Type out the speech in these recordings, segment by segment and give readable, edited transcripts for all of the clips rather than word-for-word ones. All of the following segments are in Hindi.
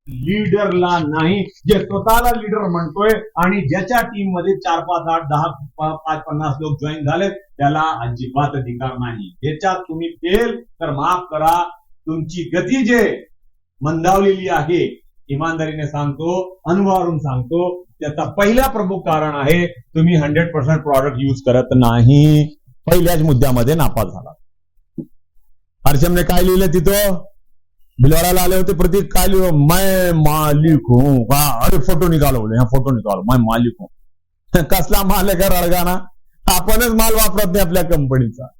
लीडरला नाही, जे स्वतःला लीडर म्हणतोय आणि ज्याच्या टीम मध्ये 4, 5, 8, 10, 5, 50 लोक जॉईन झाले त्याला अजिबात अधिकार नाही. याच्यात तुम्ही फेल तर माफ करा, तुमची गती जे मंदावलेली आहे, इमानदारीने सांगतो, अनुभवावरून सांगतो, त्याचा पहिला प्रमुख कारण आहे तुम्ही 100% प्रॉडक्ट यूज करत नाही. पहिल्याच मुद्द्यामध्ये नापास झाला. अर्चमने काय लिहिलं तिथं? भिलवाड़ाला आले होते प्रतीक, काय लिहिलं? मैं मालिक हूं. अरे फोटो निकालो, बोले हाँ फोटो निकालो, मैं मालिक हूं. कसला माल आहे का रडगाना? आपणच माल वापरत नाही आपल्या कंपनीचा.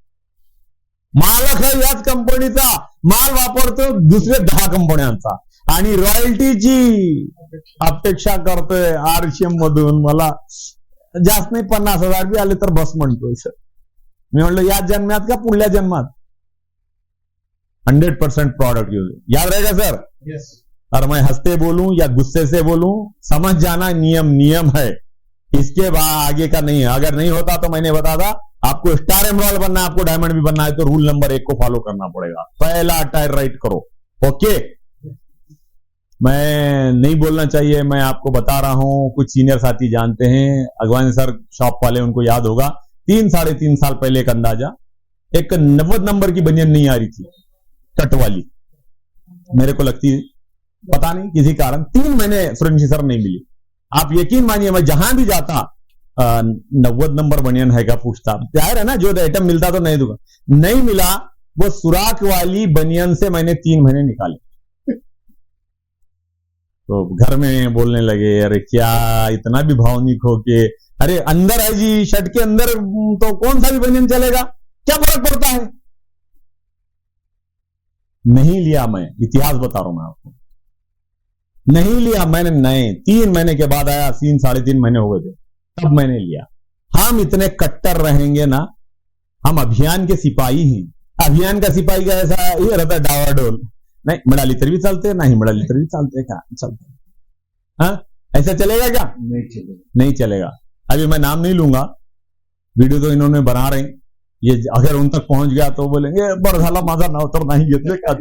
मालक आहे याच कंपनीचा, माल वापरतो दुसरे 10 कंपन्यांचा आणि रॉयल्टीची अपेक्षा करतोय आरसीएम मधून. मला जास्त नाही 50,000 बी आले तर बस म्हणतोय सर. मी म्हणलं या जन्मात का पुढल्या जन्मात? 100% प्रोडक्ट यूज. याद रहेगा सर? यस. और मैं हंसते बोलूं या गुस्से से बोलूं, समझ जाना नियम नियम है, इसके बाद आगे का नहीं है. अगर नहीं होता तो मैंने बता था आपको स्टार एमराल्ड बनना है, आपको डायमंड भी बनना है तो रूल नंबर 1 को फॉलो करना पड़ेगा. पहला टायर राइट करो. ओके, मैं नहीं बोलना चाहिए, मैं आपको बता रहा हूं. कुछ सीनियर साथी जानते हैं, अगवानी सर शॉप वाले, उनको याद होगा 3 साढ़े 3 साल पहले एक अंदाजा, एक 90 नंबर की बनियान नहीं आ रही थी कट वाली, मेरे को लगती पता नहीं किसी कारण 3 महीने फ्रेंची सर नहीं मिली. आप यकीन मानिए मैं जहां भी जाता 90 नंबर बनियान है क्या पूछता. जाहिर है ना, जो आइटम मिलता तो नहीं दूंगा. नहीं मिला, वो सुराख वाली बनियान से मैंने 3 महीने निकाले. तो घर में बोलने लगे, अरे क्या इतना भी भावनिक हो के, अरे अंदर है जी, शर्ट के अंदर तो कौन सा भी बनियान चलेगा, क्या फर्क पड़ता है. नहीं लिया. मैं इतिहास बता रहा हूं मैं आपको, नहीं लिया मैंने. नए 3 महीने के बाद आया, 3 साढ़े 3 महीने हो गए थे, तब मैंने लिया. हम इतने कट्टर रहेंगे ना, हम अभियान के सिपाही हैं. अभियान का सिपाही का ऐसा ये रहता है डावाडोल, नहीं मिडाली तरी भी चलते, नहीं मिडाली तरी भी चलते, क्या चलते. हाँ, ऐसा चलेगा क्या? नहीं चलेगा. नहीं चलेगा. अभी मैं नाम नहीं लूंगा, वीडियो तो इन्होंने बना रहे, ये अगर उन तक पहुंच गया तो बोलेंगे बरं झाला माझा नाव तर नहीं घेतले का.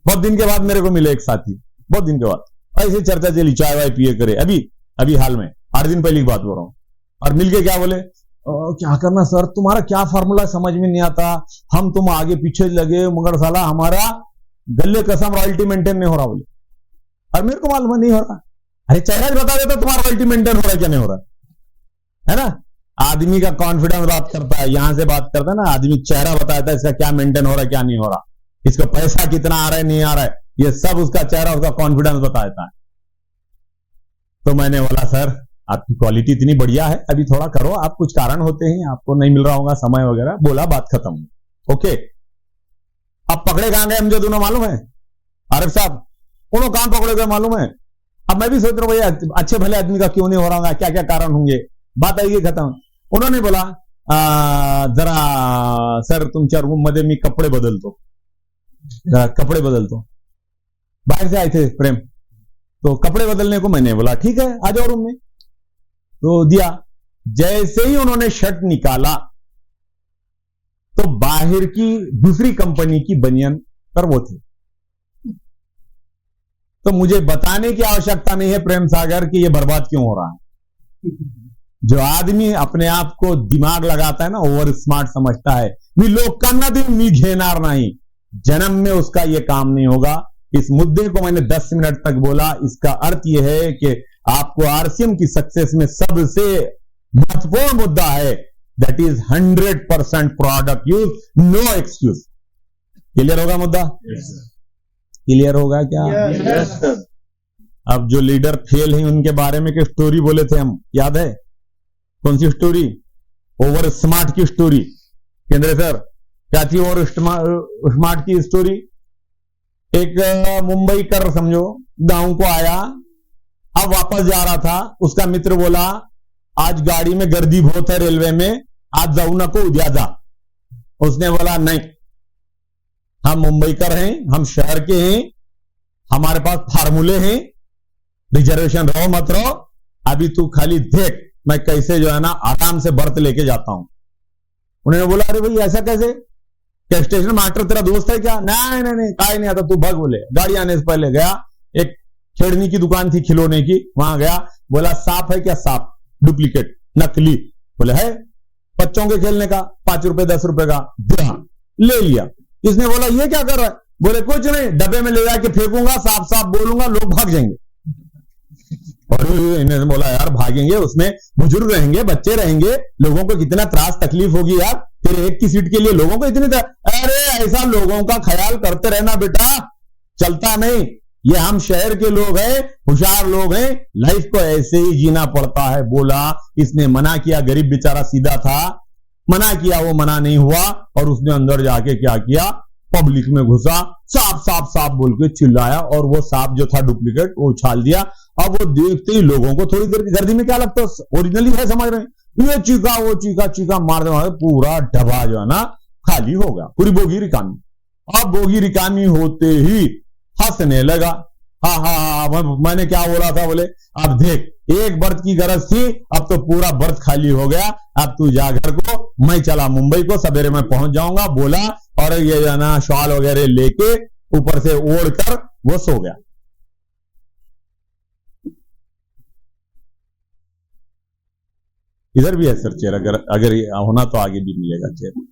बहुत दिन के बाद मेरे को मिले एक साथी, बहुत दिन के बाद, ऐसे चर्चा चली, चाय वाय पिए करे. अभी हाल में 8 दिन पहले की बात हो रहा हूं. और मिलके क्या बोले, क्या करना सर, तुम्हारा क्या फार्मूला समझ में नहीं आता, हम तुम आगे पीछे लगे मगर साला हमारा गले कसम रॉयल्टी मेंटेन नहीं हो रहा. बोले और मेरे को मालूम नहीं हो रहा. अरे चेहरा बता देता तुम्हारा रॉयल्टी मेंटेन हो रहा है क्या नहीं हो रहा है ना. आदमी का कॉन्फिडेंस बात करता है, यहां से बात करता है ना, आदमी चेहरा बताता है इसका क्या मेंटेन हो रहा है क्या नहीं हो रहा, इसका पैसा कितना आ रहा है नहीं आ रहा है, ये सब उसका चेहरा उसका कॉन्फिडेंस बताता है. तो मैंने बोला सर आपकी क्वालिटी इतनी बढ़िया है, अभी थोड़ा करो आप, कुछ कारण होते हैं आपको नहीं मिल रहा होगा समय वगैरह. बोला बात खत्म. ओके, अब पकड़े कहां गए मुझे दोनों मालूम है. आरिफ साहब उन्होंने कहां पकड़े गए मालूम है. अब मैं भी सोच रहा हूं भैया अच्छे भले आदमी का क्यों नहीं हो रहा होगा, क्या क्या कारण होंगे. बात आएगी खत्म. उन्होंने बोला जरा सर तुमच्या रूम मध्ये मी कपडे बदलतो, जरा कपडे बदलतो. बाहर से आए थे प्रेम, तो कपड़े बदलने को मैंने बोला ठीक है आ जाओ रूम में, तो दिया. जैसे ही उन्होंने शर्ट निकाला तो बाहर की दूसरी कंपनी की बनियान पर वो थे. तो मुझे बताने की आवश्यकता नहीं है प्रेम सागर कि ये बर्बाद क्यों हो रहा है. जो आदमी अपने आप को दिमाग लगाता है ना, ओवर स्मार्ट समझता है, मी लोकांना दिन मी घेणार नहीं, जन्म में उसका ये काम नहीं होगा. इस मुद्दे को मैंने 10 मिनट तक बोला. इसका अर्थ यह है कि आपको आरसीएम की सक्सेस में सबसे महत्वपूर्ण मुद्दा है, that is 100% product use, no excuse. Clear होगा मुद्दा? क्लियर होगा क्या? Yes. अब जो लीडर फेल हैं उनके बारे में एक स्टोरी बोले थे हम, याद है? कौन सी स्टोरी? ओवर स्मार्ट की स्टोरी. केंद्र सर क्या थी ओवर स्मार्ट की स्टोरी? एक मुंबई कर समझो गांव को आया, अब वापस जा रहा था, उसका मित्र बोला आज गाड़ी में गर्दी बहुत है रेलवे में, आज जाऊ नको उद्या जा. उसने बोला नहीं, हम मुंबईकर हैं, हम शहर के हैं, हमारे पास फार्मूले हैं, रिजर्वेशन रहो मत रहो, अभी तू खाली देख मैं कैसे जो है ना आराम से बर्थ लेके जाता हूं. उन्होंने बोला अरे भाई ऐसा कैसे? क्या स्टेशन मास्टर तेरा दोस्त है क्या? नहीं नहीं नहीं, काय नहीं आता, तू भाग। बोले गाड़ी आने से पहले गया, एक खेड़नी की दुकान थी खिलौने की, वहां गया, बोला सांप है क्या? सांप डुप्लीकेट नकली। बोले है, बच्चों के खेलने का, 5 रुपए 10 रुपए का, दिया, ले लिया। इसने बोला ये क्या कर रहा है? बोले कुछ नहीं, डब्बे में ले जाके फेंकूंगा, साफ साफ बोलूंगा, लोग भाग जाएंगे। और इन्हें बोला यार भागेंगे, उसमें बुजुर्ग रहेंगे, बच्चे रहेंगे, लोगों को कितना त्रास तकलीफ होगी यार, तेरे एक की सीट के लिए लोगों को इतनी अरे ऐसा लोगों का ख्याल करते रहना बेटा, चलता नहीं। ये हम शहर के लोग हैं, होशियार लोग हैं, लाइफ को ऐसे ही जीना पड़ता है। बोला, इसने मना किया, गरीब बेचारा सीधा था, मना किया, वो मना नहीं हुआ, और उसने अंदर जाके क्या किया, पब्लिक में घुसा, सांप सांप सांप बोल के चिल्लाया, और वो सांप जो था डुप्लीकेट वो उछाल दिया। अब वो देखते ही लोगों को थोड़ी देर की गर्दी में क्या लगता है, ओरिजिनली है समझ रहे हैं, ये चीखा, वो चीखा, चीखा मारते मारते पूरा डब्बा जो है ना खाली हो गया, पूरी बोगी रिकामी। अब बोगी रिकामी होते ही हंसने लगा, हाँ हाँ हाँ, मैंने क्या बोला था? बोले अब देख, एक बर्थ की गरज थी, अब तो पूरा बर्थ खाली हो गया, अब तू जा घर को, मैं चला मुंबई को, सवेरे में पहुंच जाऊंगा। बोला, और ये जो ना शॉल वगैरह लेके ऊपर से ओढ़ कर वो सो गया। इधर भी है सर चेयर, अगर होना तो आगे भी मिलेगा चेयर।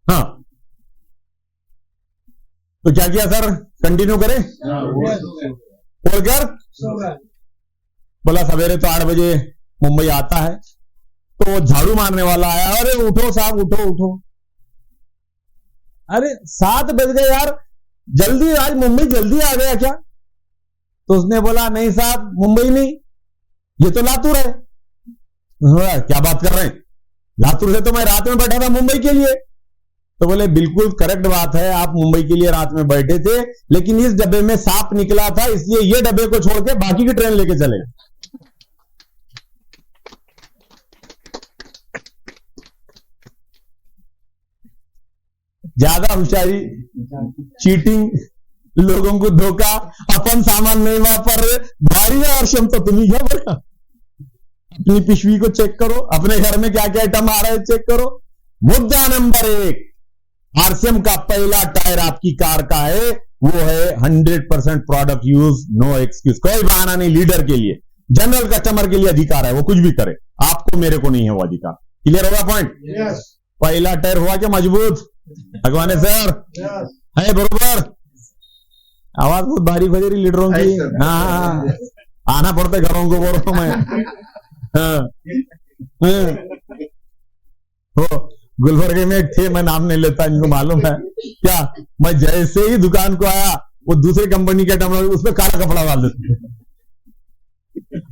हाँ, तो क्या किया सर, कंटिन्यू करें? बोलकर बोला सवेरे तो 8 बजे मुंबई आता है, तो झाड़ू मारने वाला आया, अरे उठो साहब, उठो उठो। अरे 7 बज गए यार, जल्दी, आज मुंबई जल्दी आ गया क्या? तो उसने बोला नहीं साहब, मुंबई नहीं, ये तो लातूर है। क्या बात कर रहे हैं, लातूर से तो मैं रात में बैठा था मुंबई के लिए। तो बोले बिल्कुल करेक्ट बात है, आप मुंबई के लिए रात में बैठे थे, लेकिन इस डब्बे में सांप निकला था, इसलिए ये डब्बे को छोड़ के बाकी की ट्रेन लेके चले। ज्यादा होशियारी, चीटिंग, लोगों को धोखा, अपन सामान नहीं वापर रहे, भारी है और तो तुम्हें क्या बोला। अपनी पिशवी को चेक करो, अपने घर में क्या क्या आइटम आ रहा है चेक करो। मुद्दा नंबर 1, आरसीएम का पहला टायर आपकी कार का है, वो है 100% प्रोडक्ट यूज, नो एक्सक्यूज, कोई बहाना नहीं। लीडर के लिए, जनरल कस्टमर के लिए अधिकार है, वो कुछ भी करे, आपको मेरे को नहीं है वो अधिकार। क्लियर होगा पॉइंट? पहला टायर हुआ क्या मजबूत? भगवान सर है बरोबर? आवाज बहुत भारी बज रही लीडरों की। हाँ, आना पड़ता है घरों को, बोल रहा हूं मैं। हो गुलबर्गे में एक थे, मैं नाम नहीं लेता, इनको मालूम है क्या, मैं जैसे ही दुकान को आया, वो दूसरे कंपनी के आइटम उसमें काला कपड़ा डाल देते,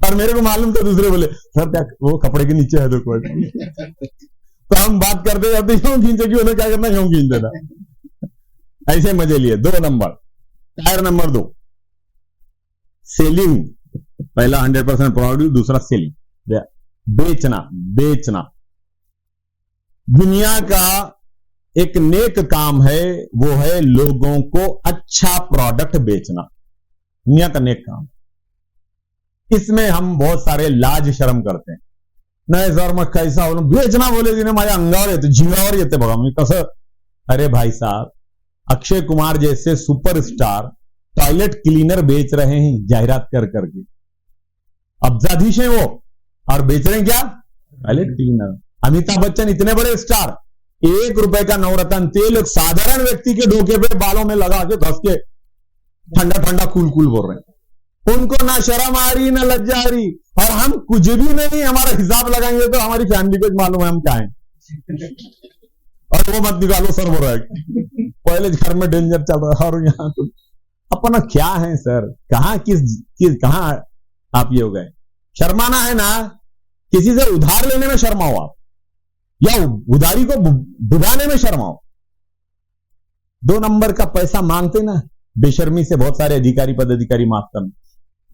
और मेरे को मालूम था, दूसरे बोले सर क्या वो कपड़े के नीचे है देखो। तो हम बात करते जाते क्यों खींचे, कि उन्हें क्या करना, क्यों खींच देना, ऐसे मजे लिए। 2 नंबर, टायर नंबर 2, सेलिंग। पहला 100% प्रोडक्ट, दूसरा सेलिंग, बेचना। बेचना दुनिया का एक नेक काम है, वो है लोगों को अच्छा प्रोडक्ट बेचना, दुनिया का नेक काम। इसमें हम बहुत सारे लाज शर्म करते हैं, नहीं सर मैं कैसा बोलूं, बेचना बोले जिन्हें माझ्या अंगावर येते, झिंगावर येते बघा मी कसं। अरे भाई साहब, अक्षय कुमार जैसे सुपरस्टार टॉयलेट क्लीनर बेच रहे हैं जाहिरात कर करके, अब्जाधीश है वो, और बेच रहे हैं क्या, टॉयलेट क्लीनर। अमिताभ बच्चन इतने बड़े स्टार, 1 रुपए का नवरत्न तेल एक साधारण व्यक्ति के ढोके पे बालों में लगा के घस के ठंडा ठंडा कूल कूल बोल रहे हैं। उनको ना शर्म आ रही ना लज्जा आ रही, और हम कुछ भी नहीं, हमारा हिसाब लगाएंगे तो हमारी फैमिली को मालूम है हम क्या हैं, और वो मत निकालो सर बोल रहा है, पहले घर में डेंजर चल रहा है, और यहाँ तो अपना क्या है सर, कहां कहां आप ये हो गए। शर्माना है ना, किसी से उधार लेने में शर्माओ आप, या उधारी को डुबाने में शर्माओ। 2 नंबर का पैसा मांगते ना बेशर्मी से बहुत सारे अधिकारी पदाधिकारी माफ करना,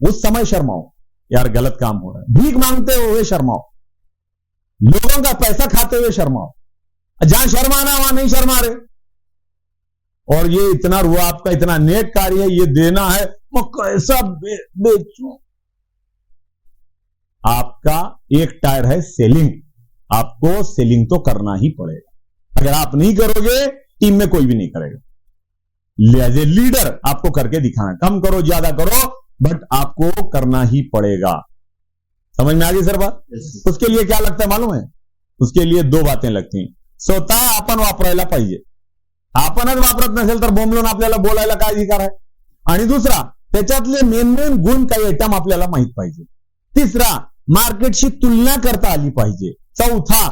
उस समय शर्माओ, यार गलत काम हो रहा है। भीख मांगते हुए शर्माओ, लोगों का पैसा खाते हुए शर्माओ, जहां शर्माना वहां नहीं शर्मा रहे। और ये इतना रुआ आपका, इतना नेक कार्य है, ये देना है, मैं कैसा बेचूं। आपका एक टायर है सेलिंग, आपको सेलिंग तो करना ही पड़ेगा। अगर आप नहीं करोगे टीम में कोई भी नहीं करेगा। एज ए लीडर आपको करके दिखाना, कम करो ज्यादा करो बट आपको करना ही पड़ेगा। समझ में आ गई सर बात? उसके लिए क्या लगता है मालूम है? उसके लिए दो बातें लगती हैं। स्वतः आपण वापरायला पाहिजे, आपणच वापरत नसेल तर बोंबलून आपल्याला बोलायला काय अधिकार आहे? आणि दुसरा, त्याच्यातले मेन गुण काही आयटम आपल्याला माहित पाहिजे। तिसरा, मार्केटशी तुलना करता आली पाहिजे। चौथा,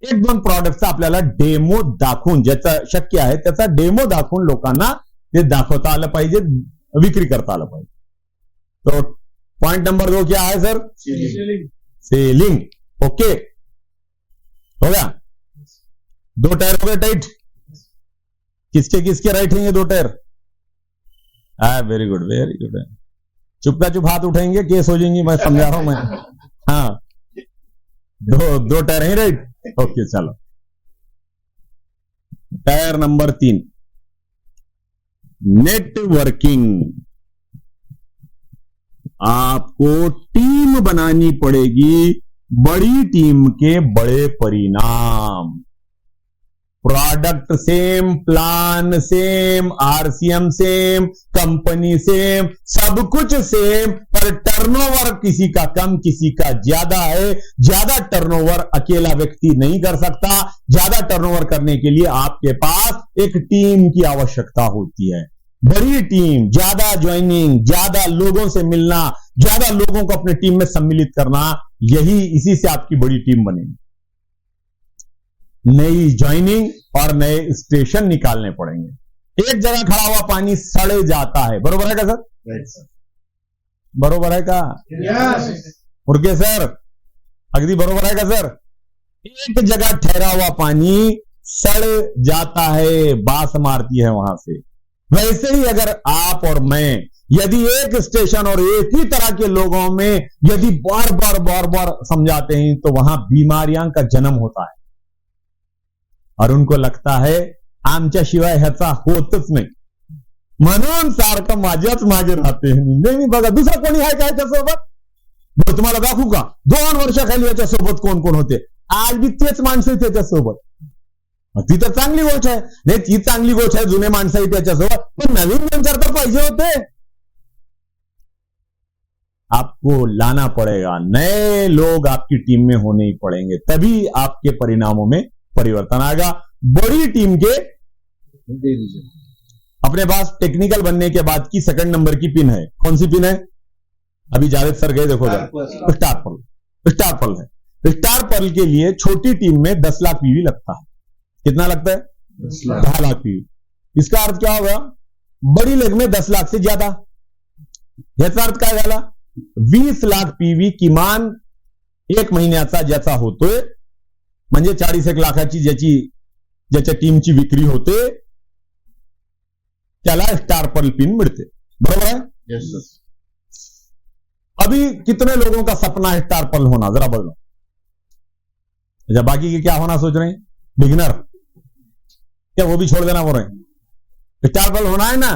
एक दोन प्रॉडक्टचा आपल्याला डेमो दाखवून, ज्याचा शक्य आहे त्याचा डेमो दाखवून लोकांना ते दाखवता आलं पाहिजे, विक्री करता आलं पाहिजे। तो पॉइंट नंबर 2 क्या है सर? सेलिंग। ओके, हो गया? 2 टायर हो गए टाइट। किसके किसके राइट हैं ये 2 tyre? Very good very good. चुप का चुप हाथ उठाएंगे, केस हो जाएंगी, मैं समझा रहा हूं मैं। हाँ, दो टायर हैं राइट। ओके चलो, टायर नंबर 3, नेटवर्किंग। आपको टीम बनानी पड़ेगी, बड़ी टीम के बड़े परिणाम। Product same, plan same, RCM same, company same, सब कुछ सेम, पर टर्नओवर किसी का कम किसी का ज्यादा है। ज्यादा टर्नओवर अकेला व्यक्ति नहीं कर सकता। ज्यादा टर्नओवर करने के लिए आपके पास एक टीम की आवश्यकता होती है। बड़ी टीम, ज्यादा ज्वाइनिंग, ज्यादा लोगों से मिलना, ज्यादा लोगों को अपने टीम में सम्मिलित करना, यही इसी से आपकी बड़ी टीम बनेगी। नई ज्वाइनिंग और नए स्टेशन निकालने पड़ेंगे। एक जगह खड़ा हुआ पानी सड़े जाता है, बरोबर है का सर? बरोबर है का? मुर्गे सर, अगदी बरोबर है का सर? एक जगह ठहरा हुआ पानी सड़ जाता है, बास मारती है वहां से। वैसे ही अगर आप और मैं यदि एक स्टेशन और एक ही तरह के लोगों में यदि बार बार समझाते हैं तो वहां बीमारियां का जन्म होता है और उनको लगता है आमच्याशिवाय ह्याचा होतच नाही, म्हणून सारखं माझ्याच मागे राहते। नेहमी बघा दुसरा कोणी आहे का याच्यासोबत? तुम्हाला दाखवू का 2 वर्षाखाली याच्यासोबत कोण कोण होते? आज बी तेच माणसं आहेत त्याच्यासोबत। ती तर चांगली गोष्ट आहे, नाही ती चांगली गोष्ट आहे, जुने माणसं आहेत त्याच्यासोबत, पण नवीन विचार तर पाहिजे होते। आपको लाना पड़ेगा, नए लोग आपकी टीम में होने ही पड़ेंगे, तभी आपके परिणामों में परिवर्तन आएगा। बड़ी टीम के अपने पास टेक्निकल बनने के बाद की 2 नंबर की पिन है, कौन सी पिन है? अभी जावेद सर गए, देखो स्टार पर्ल। स्टार पर्ल है। स्टार पर्ल के लिए छोटी टीम में 10 लाख पीवी लगता है। कितना लगता है? 10 लाख पीवी। इसका अर्थ क्या होगा? बड़ी लेग में 10 लाख से ज्यादा। याचा अर्थ काय झाला? 20 लाख पीवी किमान 1 महिन्याचा ज्याचा होतोय, म्हणजे 40 लाखाची ज्याच्या टीमची विक्री होते त्याला स्टार पर्ल पिन मिळते, बरोबर है? yes, अभी कितने लोगों का सपना है स्टार पर्ल होना? जरा बोलो। अच्छा, बाकी के क्या होना सोच रहे हैं? बिगिनर क्या वो भी छोड़ देना बोल रहे हैं? स्टार पर्ल होना है ना?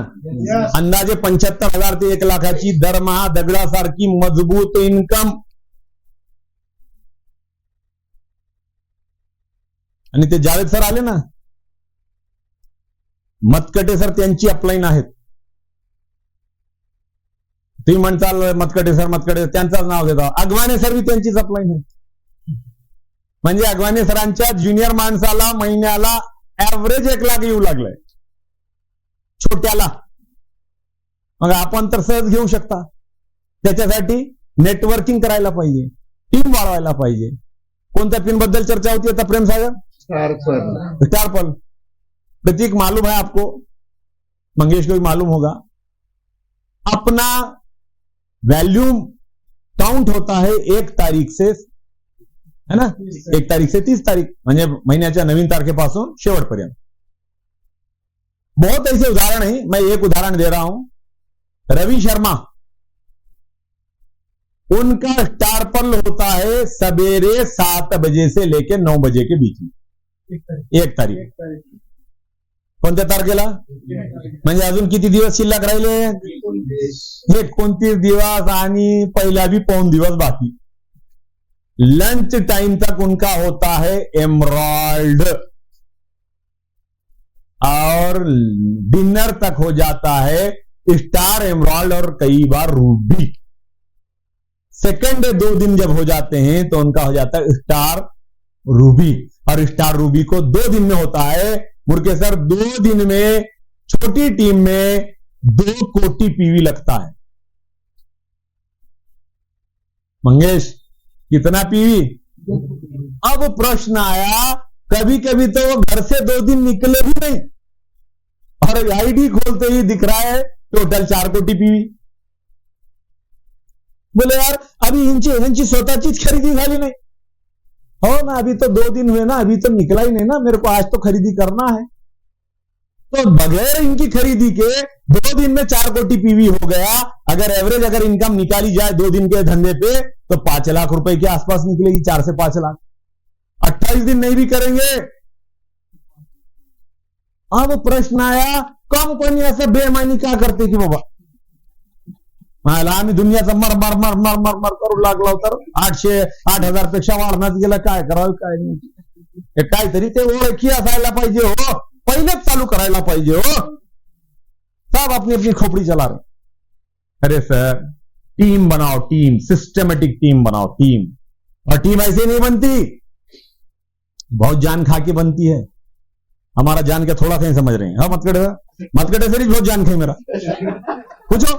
yes. अंदाजे 75,000 ते 1 लाखाची दरमहा दगडासारखी मजबूत इन्कम, आणि ते जावेद सर आले ना, मतकटे सर त्यांची अपलाईन आहेत। तुम्ही म्हणताल मतकटे सर त्यांचंच नाव देता, अगवाने सर भी त्यांचीच अपलाईन आहे। म्हणजे अगवाने सरांच्या ज्युनियर माणसाला महिन्याला ऍव्हरेज 1 लाख येऊ लागलंय छोट्याला। मग आपण तर सहज घेऊ शकता। त्याच्यासाठी नेटवर्किंग करायला पाहिजे, टीम वाढवायला पाहिजे। कोणत्या पिन बद्दल चर्चा होती आता प्रेम सागर? Star Perl. प्रतीक मालूम है आपको, मंगेश को भी मालूम होगा। अपना वैल्यूम काउंट होता है 1 तारीख से, है ना, 1 तारीख से 30 तारीख, म्हणजे महिन्याच्या नवीन तारखेपासून शेवटपर्यंत। बहुत ऐसे उदाहरण हैं, मैं एक उदाहरण दे रहा हूं। रवि शर्मा, उनका स्टार पर्ल होता है सवेरे 7 बजे से लेकर 9 बजे के बीच में, 1 तारीख। कोणत्या तारखेला? म्हणजे अजून किती दिवस शिल्लक राहिले? 29 दिवस आणि पहिला बी 5 दिवस बाकी। लंच टाइम तक उनका होता है एमराल्ड, और डिनर तक हो जाता है स्टार एमराल्ड और कई बार रूबी। सेकंड 2 दिन जब हो जाते हैं तो उनका हो जाता है स्टार रूबी, और स्टार रूबी को 2 दिन में होता है। मुर्के सर 2 दिन में छोटी टीम में 2 कोटी पीवी लगता है। मंगेश कितना पीवी? अब प्रश्न आया, कभी कभी तो वो घर से 2 दिन निकले भी नहीं और आईडी खोलते ही दिख रहा है टोटल 4 कोटी पीवी। बोले यार अभी इनची स्वतःचीच खरेदी झाली नहीं हो ना, अभी तो 2 दिन हुए ना, अभी तो निकला ही नहीं ना, मेरे को आज तो खरीदी करना है। तो बगैर इनकी खरीदी के 2 दिन में 4 कोटी पीवी हो गया। अगर एवरेज अगर इनकम निकाली जाए 2 दिन के धंधे पे तो 5 लाख रुपए के आसपास निकलेगी, 4 से 5 लाख। 28 दिन नहीं भी करेंगे। अब प्रश्न आया, कंपनी असं बेमानी का करते की बाबा? मला आम्ही दुनियाचा मर मर मर मर मर मर करू लागलो तर 8,000 पेक्षा वाढण्यात गेलं, काय करावं काय नाही। काहीतरी ते ओळखी असायला पाहिजे हो, पहिलेच चालू करायला पाहिजे हो। सब अपनी अपनी खोपड़ी चला रहे। अरे सर टीम बनाओ, टीम सिस्टमेटिक टीम बनाओ, टीम। और टीम ऐसे नहीं बनती, बहुत जान खा के बनती है। हमारा जान के थोड़ा कहीं समझ रहे हैं। हाँ मतकड़े से बहुत जान खाई मेरा, पूछो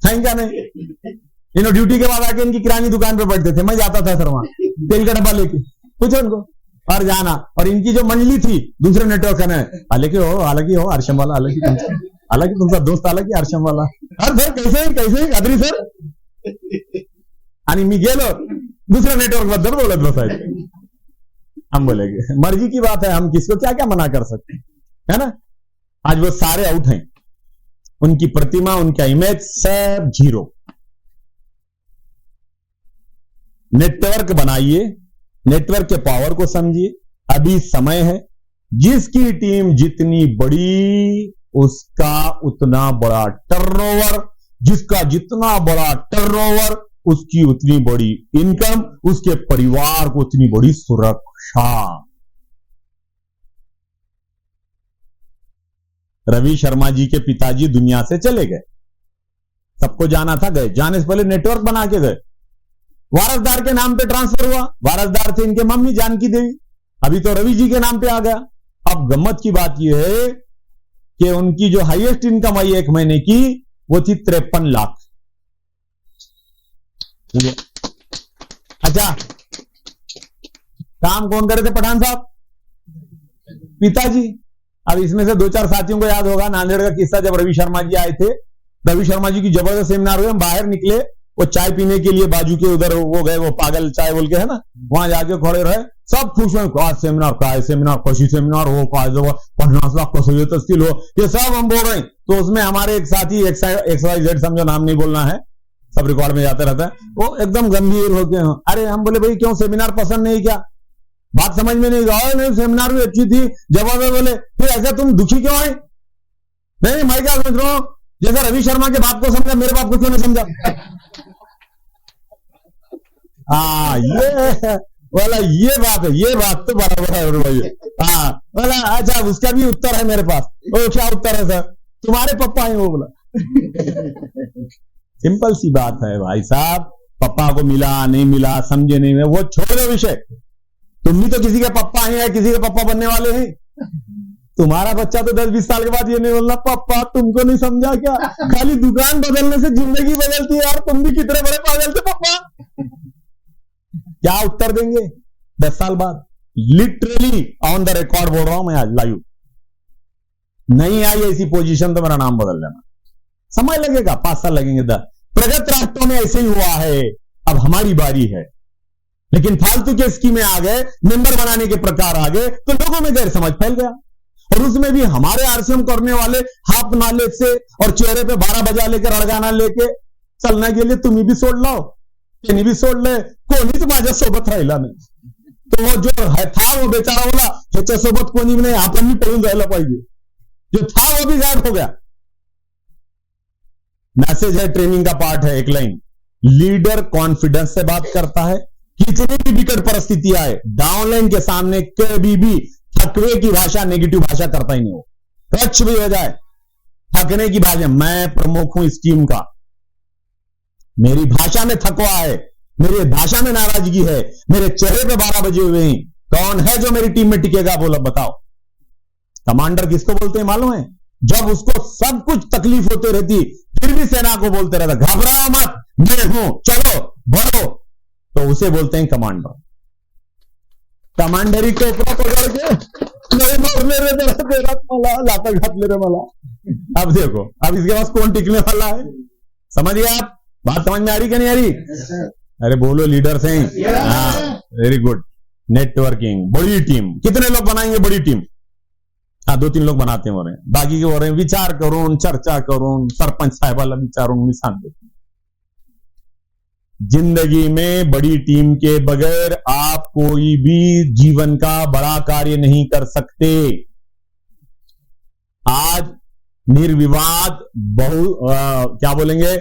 खाई क्या नहीं। इन्होंने ड्यूटी के बाद आके इनकी किरानी दुकान पे बैठते थे, मैं जाता था सर वहां तेल का डब्बा लेके, पूछो उनको और जाना। और इनकी जो मंडली थी दूसरे नेटवर्क है, हालांकि हो हर्षम वाला, हालांकि तुमचा दोस्त हालांकि हर्षम वाला। अरे सर कैसे अदरी सर, आणि मी गेलो दूसरे नेटवर्क बद्दल बोलत बसायचं। हम बोलेंगे मर्जी की बात है, हम किसको क्या क्या मना कर सकते हैं, है ना। आज वो सारे आउट हैं, उनकी प्रतिमा उनका इमेज सब 0। नेटवर्क बनाइए, नेटवर्क के पावर को समझिए। अभी समय है, जिसकी टीम जितनी बड़ी उसका उतना बड़ा टर्नओवर, जिसका जितना बड़ा टर्नओवर उसकी उतनी बड़ी इनकम, उसके परिवार को उतनी बड़ी सुरक्षा। रवि शर्मा जी के पिताजी दुनिया से चले गए, सबको जाना था, गए। जाने से पहले नेटवर्क बना के गए। वारसदार के नाम पे ट्रांसफर हुआ, वारसदार थे इनके मम्मी जानकी देवी, अभी तो रवि जी के नाम पे आ गया। अब गम्मत की बात यह है कि उनकी जो हाईएस्ट इनकम आई 1 महीने की वो थी 53 लाख। अच्छा काम कौन करे थे? पठान साहब, पिताजी। अब इसमें से 2-4 साथियों को याद होगा नांदेड़ का किस्सा, जब रवि शर्मा जी आए थे, रवि शर्मा जी की जबरदस्त सेमिनार हुए, हम बाहर निकले, वो चाय पीने के लिए बाजू के उधर वो गए, वो पागल चाय बोल के है ना, वहां जाके खड़े रहे, सब खुश हुए, आज सेमिनार काय सेमिनार, कशी सेमिनार हो, काय 50 लाख कसं येत असतील हो, ये सब हम बोल रहे हैं। तो उसमें हमारे एक साथी XYZ, समझो नाम नहीं बोलना है, सब रिकॉर्ड में जाते रहता है, वो एकदम गंभीर होके, अरे हम बोले भाई क्यों सेमिनार पसंद नहीं क्या? बात समझ में नहीं गया। नहीं सेमिनार भी अच्छी थी, जवाब बोले फिर ऐसा तुम दुखी क्यों है? नहीं मैं क्या समझ रहा हूं, जैसा रवि शर्मा के बाप को समझा, मेरे बाप को क्यों नहीं समझा? ये बात है, ये बात तो बराबर है भाई। बोला अच्छा उसका भी उत्तर है मेरे पास। वो क्या उत्तर है सर? तुम्हारे पप्पा है वो। बोला सिंपल सी बात है भाई साहब, पप्पा को मिला नहीं मिला समझे नहीं, वो छोड़ दो विषय। तुम भी तो किसी के पप्पा हैं, किसी के पप्पा बनने वाले हैं। तुम्हारा बच्चा तो 10-20 साल के बाद ये नहीं बोलना पप्पा तुमको नहीं समझा क्या, खाली दुकान बदलने से जिंदगी बदलती है यार, तुम भी कितने बड़े पागल थे पप्पा। क्या उत्तर देंगे 10 साल बाद? लिटरली ऑन द रिकॉर्ड बोल रहा हूं मैं आज लाइव। नहीं आई ऐसी पोजीशन तो मेरा नाम बदल लेना। समय लगेगा, 5 साल लगेंगे 10। प्रगत राष्ट्रों में ऐसे ही हुआ है, अब हमारी बारी है। लेकिन फालतू के स्कीमें आ गए, मेंबर बनाने के प्रकार आ गए, तो लोगों में गैर समझ फैल गया। और उसमें भी हमारे आरसीएम करने वाले हाफ नॉलेज से और चेहरे पे 12 बजा लेकर अड़गाना लेके चलना गेले, तुम्ही भी सोड लाओ, त्यांनी भी सोडले, कोणीच माझ्यासोबत राहिला नाही। तो वो जो था वो बेचारा बोला ह्याच्यासोबत कोणी नाही, आपण भी पळून जायला पाहिजे। जो था वो भी गायब हो गया। मैसेज है, ट्रेनिंग का पार्ट है, एक लाइन। लीडर कॉन्फिडेंस से बात करता है, कितनी भी विकट परिस्थिति आए, डाउनलाइन के सामने कभी भी थकवे की भाषा, नेगेटिव भाषा करता ही नहीं हो। कुछ भी हो जाए, थकने की भाषा, मैं प्रमुख हूं इस टीम का, मेरी भाषा में थकवा है, मेरी भाषा में नाराजगी है, मेरे चेहरे पे 12 बजे हुए हैं, कौन है जो मेरी टीम में टिकेगा? बोलो, बताओ। कमांडर किसको बोलते हैं मालूम है? जब उसको सब कुछ तकलीफ होती रहती फिर भी सेना को बोलते रहता, घबराओ मत, मैं हूं, चलो बढ़ो, तो उसे बोलते हैं कमांडर। कमांडरी को पकड़ के नहीं मारने रे मला, लाता घातले रे मला। अब देखो, अब इसके पास कौन टिकने वाला है? समझ गए आप? बात समझ में आ रही कि नहीं आ रही? अरे बोलो, लीडर्स हैं। हाँ, वेरी गुड। नेटवर्किंग, बड़ी टीम, कितने लोग बनाएंगे बड़ी टीम? हाँ, 2-3 लोग बनाते हो रहे हैं, बाकी के हो रहे हैं विचार करूं, चर्चा करूं, सरपंच साहब वाला विचारों निशान देते। जिंदगी में बड़ी टीम के बगैर आप कोई भी जीवन का बड़ा कार्य नहीं कर सकते। आज निर्विवाद क्या बोलेंगे,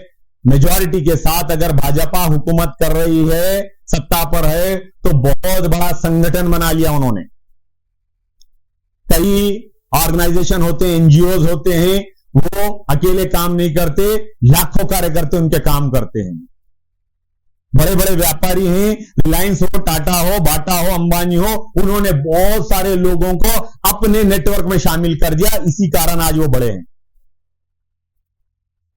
मेजॉरिटी के साथ अगर भाजपा हुकूमत कर रही है, सत्ता पर है, तो बहुत बड़ा संगठन बना लिया उन्होंने। कई ऑर्गेनाइजेशन होते हैं, एनजीओज होते हैं, वो अकेले काम नहीं करते, लाखों कार्यकर्ता उनके काम करते हैं। बड़े बड़े व्यापारी हैं, रिलायंस हो, टाटा हो, बाटा हो, अंबानी हो, उन्होंने बहुत सारे लोगों को अपने नेटवर्क में शामिल कर दिया, इसी कारण आज वो बड़े हैं।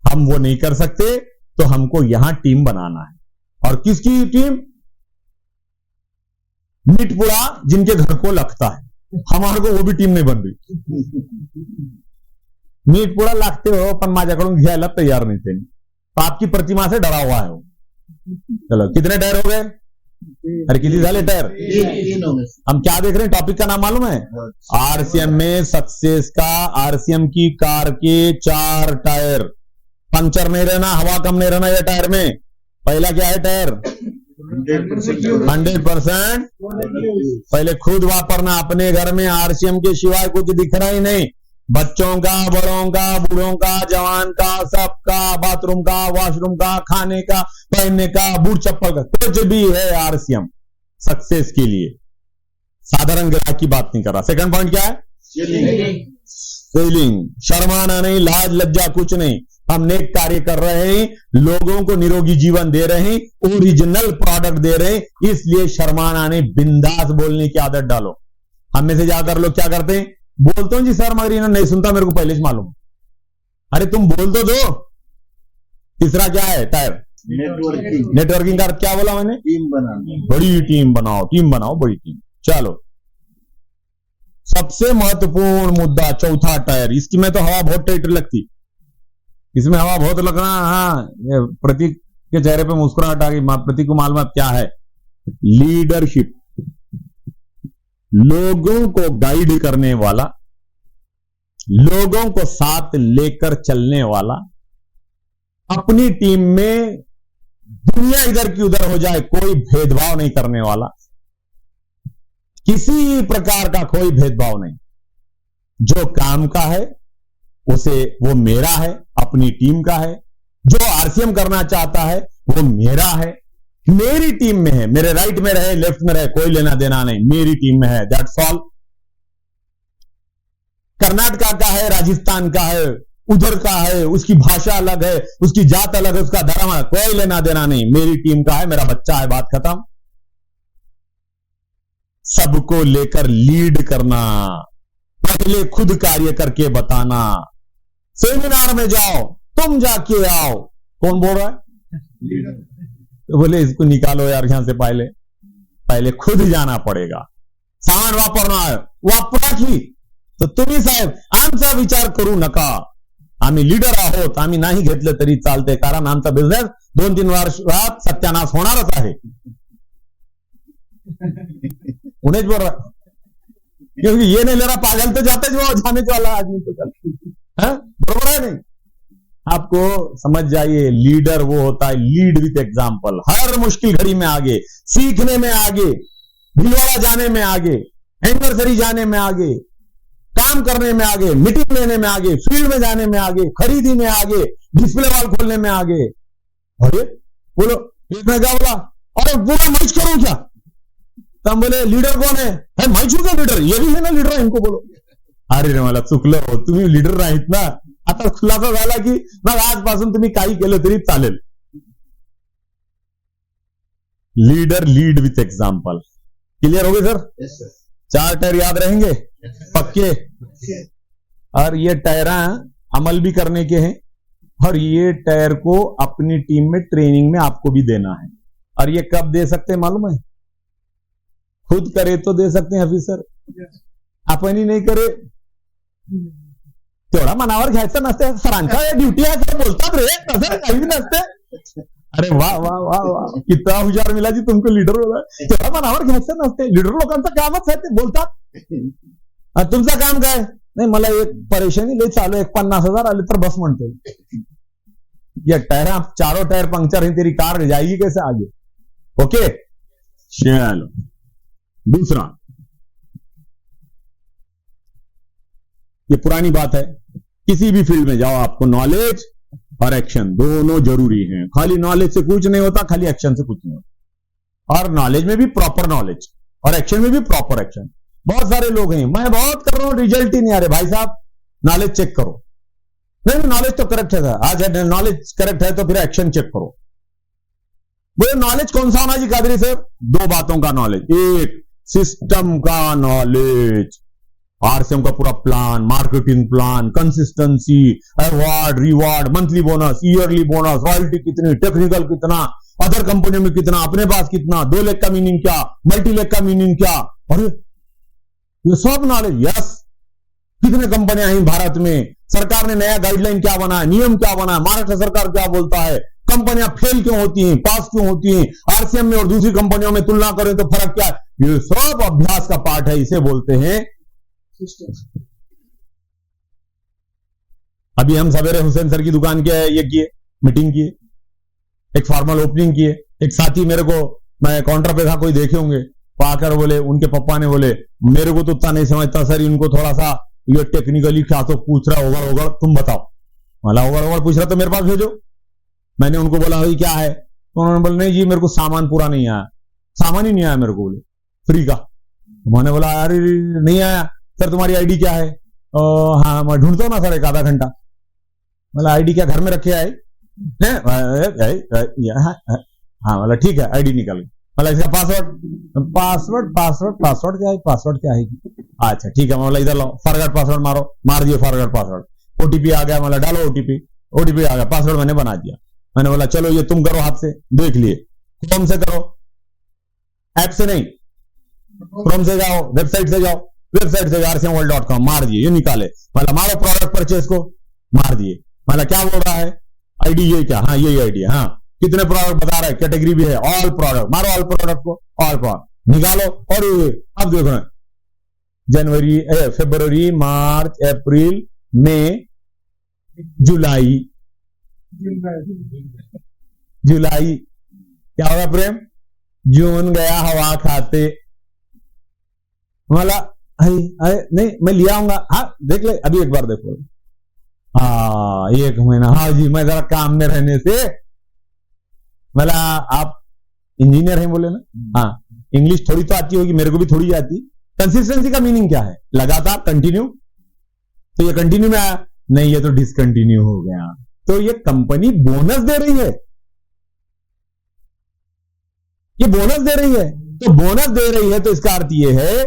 हम वो नहीं कर सकते, तो हमको यहां टीम बनाना है। और किसकी टीम? मीटपुड़ा जिनके घर को लगता है, हमारे को वो भी टीम नहीं बन रही। मीटपुड़ा लागते हो, पण माझ्याकडून घ्यायला तैयार नहीं थे, तो आपकी प्रतिमा से डरा हुआ है वो। चलो, कितने टायर हो गए? अरे कितने झाले टायर? हम क्या देख रहे हैं? टॉपिक का नाम मालूम है? आरसीएम में सक्सेस का, आरसीएम की कार के 4 टायर, पंचर नहीं रहना, हवा कम नहीं रहना ये टायर में। पहला क्या है टायर? 100%। पहले खुद वापरना अपने घर में, आरसीएम के सिवाय कुछ दिख रहा ही नहीं। बच्चों का, बड़ों का, बूढ़ों का, जवान का, सबका, बाथरूम का, वॉशरूम का, खाने का, पहनने का, बूट चप्पल का, कुछ भी है आरसीएम सक्सेस के लिए। साधारण ग्राहक की बात नहीं कर रहा। सेकंड पॉइंट क्या है? सेलिंग। शर्माना नहीं, लाज लज्जा कुछ नहीं। हम नेक कार्य कर रहे हैं, लोगों को निरोगी जीवन दे रहे हैं, ओरिजिनल प्रोडक्ट दे रहे हैं, इसलिए शर्माना नहीं, बिंदास बोलने की आदत डालो। हम में से ज्यादातर लोग क्या करते हैं? बोलता हूं जी सर, मगर इन्होंने नहीं सुनता, मेरे को पहले से मालूम। अरे तुम बोल तो दो। तीसरा क्या है टायर? नेटवर्किंग का अर्थ क्या बोला मैंने? टीम बनाना। बड़ी टीम बनाओ, टीम बनाओ, बड़ी टीम। चलो, सबसे महत्वपूर्ण मुद्दा चौथा टायर। इसकी में तो हवा बहुत टाइट लगती, इसमें हवा बहुत लगना। हाँ, प्रतीक के चेहरे पे मुस्कुराहट आ गई। प्रतीक को मालूम क्या है? लीडरशिप। लोगों को गाइड करने वाला, लोगों को साथ लेकर चलने वाला, अपनी टीम में दुनिया इधर की उधर हो जाए कोई भेदभाव नहीं करने वाला, किसी प्रकार का कोई भेदभाव नहीं। जो काम का है उसे वो मेरा है, अपनी टीम का है। जो आरसीएम करना चाहता है वो मेरा है, मेरी टीम में है। मेरे राइट में रहे, लेफ्ट में रहे, कोई लेना देना नहीं, मेरी टीम में है, दैट्स ऑल। कर्नाटका का है, राजस्थान का है, उधर का है, उसकी भाषा अलग है, उसकी जात अलग है, उसका धर्म है, कोई लेना देना नहीं, मेरी टीम का है, मेरा बच्चा है, बात खत्म। सबको लेकर लीड करना, पहले खुद कार्य करके बताना। सेमिनार में जाओ, तुम जाके आओ। कौन बोल रहा है? तो बोले इसको निकालो यार यहां से, पहले खुद जाना पडेगा। सामान वापरा की तर तुम्ही साहेब आमचा विचार करू नका। आम्ही लीडर आहोत, आम्ही नाही घेतलं तरी चालते, कारण आमचा बिझनेस 2-3 वर्षात सत्यानाश होणारच आहे। उन्हें बोल रहा, क्योंकि ये नहीं ले रहा, पागल तो जाते जो जाने वाला आदमी तो चल, बरोबर है नहीं? आपको समझ जाइए, लीडर वो होता है लीड विथ एग्जाम्पल। हर मुश्किल घड़ी में आगे, सीखने में आगे, भिलवाड़ा जाने में आगे, एनिवर्सरी जाने में आगे, काम करने में आगे, मीटिंग लेने में आगे, फील्ड में जाने में आगे, खरीदी में आगे, डिस्प्ले वॉल खोलने में आगे। अरे बोलो, एक ने क्या बोला? और पूरा मैच करो क्या? तो हम बोले लीडर कोण आहे? मैच हूं का लीडर? ये भी है ना लीडर, इनको बोलो. अरे रे मला चुकलं हो, तुम्ही लीडर नाहीत ना. आता खुलासा झाला की मग आजपासून तुम्ही काही केलं तरी चालेल. Leader lead with example. Clear हो गए सर? Yes sir. 4 टायर याद रहेंगे पक्के. और ये टायर अमल भी करने के हैं और ये टायर को अपनी टीम में ट्रेनिंग में आपको भी देना है. और ये कब दे सकते हैं मालूम है? खुद करे तो दे सकते हैं ऑफिसर, आपणही नाही करे तेवढा मनावर घ्यायचं नसते. सरांच्या ड्युटी आहे सर बोलतात रे, तसं काही नसते. अरे वाह वाह वाह वाह, कितना हुशार मिला जी तुमको लीडर बोला. तेवढा मनावर घ्यायचं नसते. लीडर लोकांचं कामच आहे ते बोलतात. तुमचं काम काय? नाही मला एक परेशानी लई चालू आहे, 50,000 आले तर बस म्हणतो. ये टायर चारों टायर पंक्चर है, तेरी कार जाएगी कैसे आगे? ओके चलो. दूसरा, ये पुरानी बात है, किसी भी फील्ड में जाओ आपको नॉलेज और एक्शन दोनों जरूरी हैं. खाली नॉलेज से कुछ नहीं होता, खाली एक्शन से कुछ नहीं होता. और नॉलेज में भी प्रॉपर नॉलेज और एक्शन में भी प्रॉपर एक्शन. बहुत सारे लोग हैं, मैं बहुत कर रहा हूं रिजल्ट ही नहीं आ रहे. भाई साहब नॉलेज चेक करो. नहीं नॉलेज तो करेक्ट है, आज नॉलेज करेक्ट है तो फिर एक्शन चेक करो. बोले नॉलेज कौन सा होना जी कादरी सर? 2 बातों का नॉलेज. एक सिस्टम का नॉलेज, आरसीएम का पूरा plan, marketing plan, consistency, award, reward, monthly bonus, yearly bonus, royalty कितनी, टेक्निकल कितना, अदर कंपनियों में कितना, अपने पास कितना, 2 लाख का मीनिंग क्या, मल्टी लाख का मीनिंग क्या. अरे ये सब नॉलेज. यस. कितने कंपनियां हैं भारत में, सरकार ने नया गाइडलाइन क्या बनाया, नियम क्या बनाया, महाराष्ट्र सरकार क्या बोलता है, कंपनियां फेल क्यों होती हैं, पास क्यों होती हैं, आरसीएम में और दूसरी कंपनियों में तुलना करें तो फर्क क्या है. ये सब अभ्यास का पार्ट है, इसे बोलते हैं. अभी हम सवेरे हुसैन सर की दुकान के ये किए, मीटिंग किए, एक फॉर्मल ओपनिंग किए. एक साथी मेरे को, मैं काउंटर पे था, कोई देखे होंगे, वो आकर बोले, उनके पप्पा ने बोले मेरे को तो उतना नहीं समझता सर, इनको थोड़ा सा ये टेक्निकली क्या तो पूछ रहा होगा, तुम बताओ. मला ओवर पूछ रहा तो मेरे पास भेजो. मैंने उनको बोला भाई क्या है, तो उन्होंने बोला नहीं जी मेरे को सामान पूरा नहीं आया. सामान ही नहीं आया मेरे को, बोले फ्री का. मैंने बोला अरे नहीं आया सर, तुम्हारी आईडी क्या है? हाँ मैं ढूंढता हूं ना सर, 1 आधा घंटा. बोला आईडी क्या घर में रखे आए? हाँ बोला ठीक है, आईडी निकल गई. बोला इसका पासवर्ड क्या है? पासवर्ड क्या है? अच्छा ठीक है. बोला इधर लाओ, फॉरगॉट पासवर्ड मारो. मार दिए फॉरगॉट पासवर्ड. ओटीपी आ गया, मतलब डालो ओटीपी आ गया, पासवर्ड मैंने बना दिया. मैंने बोला चलो ये तुम करो हाथ से. देख लिए. क्रोम से करो, ऐप से नहीं, क्रोम से जाओ, वेबसाइट से जाओ, वेबसाइट से rcmworld.com मार दिए, ये निकाले. मतलब मारो प्रोडक्ट परचेज को, मार दिए. मतलब क्या बोल रहा है? आईडी ये क्या? हाँ यही आईडी है. हाँ कितने प्रोडक्ट बता रहा है, कैटेगरी भी है, ऑल प्रोडक्ट. मारो ऑल प्रोडक्ट को, ऑल प्रोडक्ट निकालो. और अब देखो जनवरी, फरवरी, मार्च, अप्रैल, मई, जुलाई. क्या होगा प्रेम? जून गया हवा खाते. मला नहीं मैं लिया आऊंगा. हाँ देख ले, अभी एक बार देखो. हाँ 1 महीना. हाँ जी मैं जरा काम में रहने से. मला आप इंजीनियर हैं बोले ना. हाँ इंग्लिश थोड़ी तो आती होगी, मेरे को भी थोड़ी आती. कंसिस्टेंसी का मीनिंग क्या है? लगातार, कंटिन्यू. तो ये कंटिन्यू में आया नहीं, ये तो डिसकंटिन्यू हो गया. तो ये कंपनी बोनस दे रही है, ये बोनस दे रही है. तो बोनस दे रही है तो इसका अर्थ ये है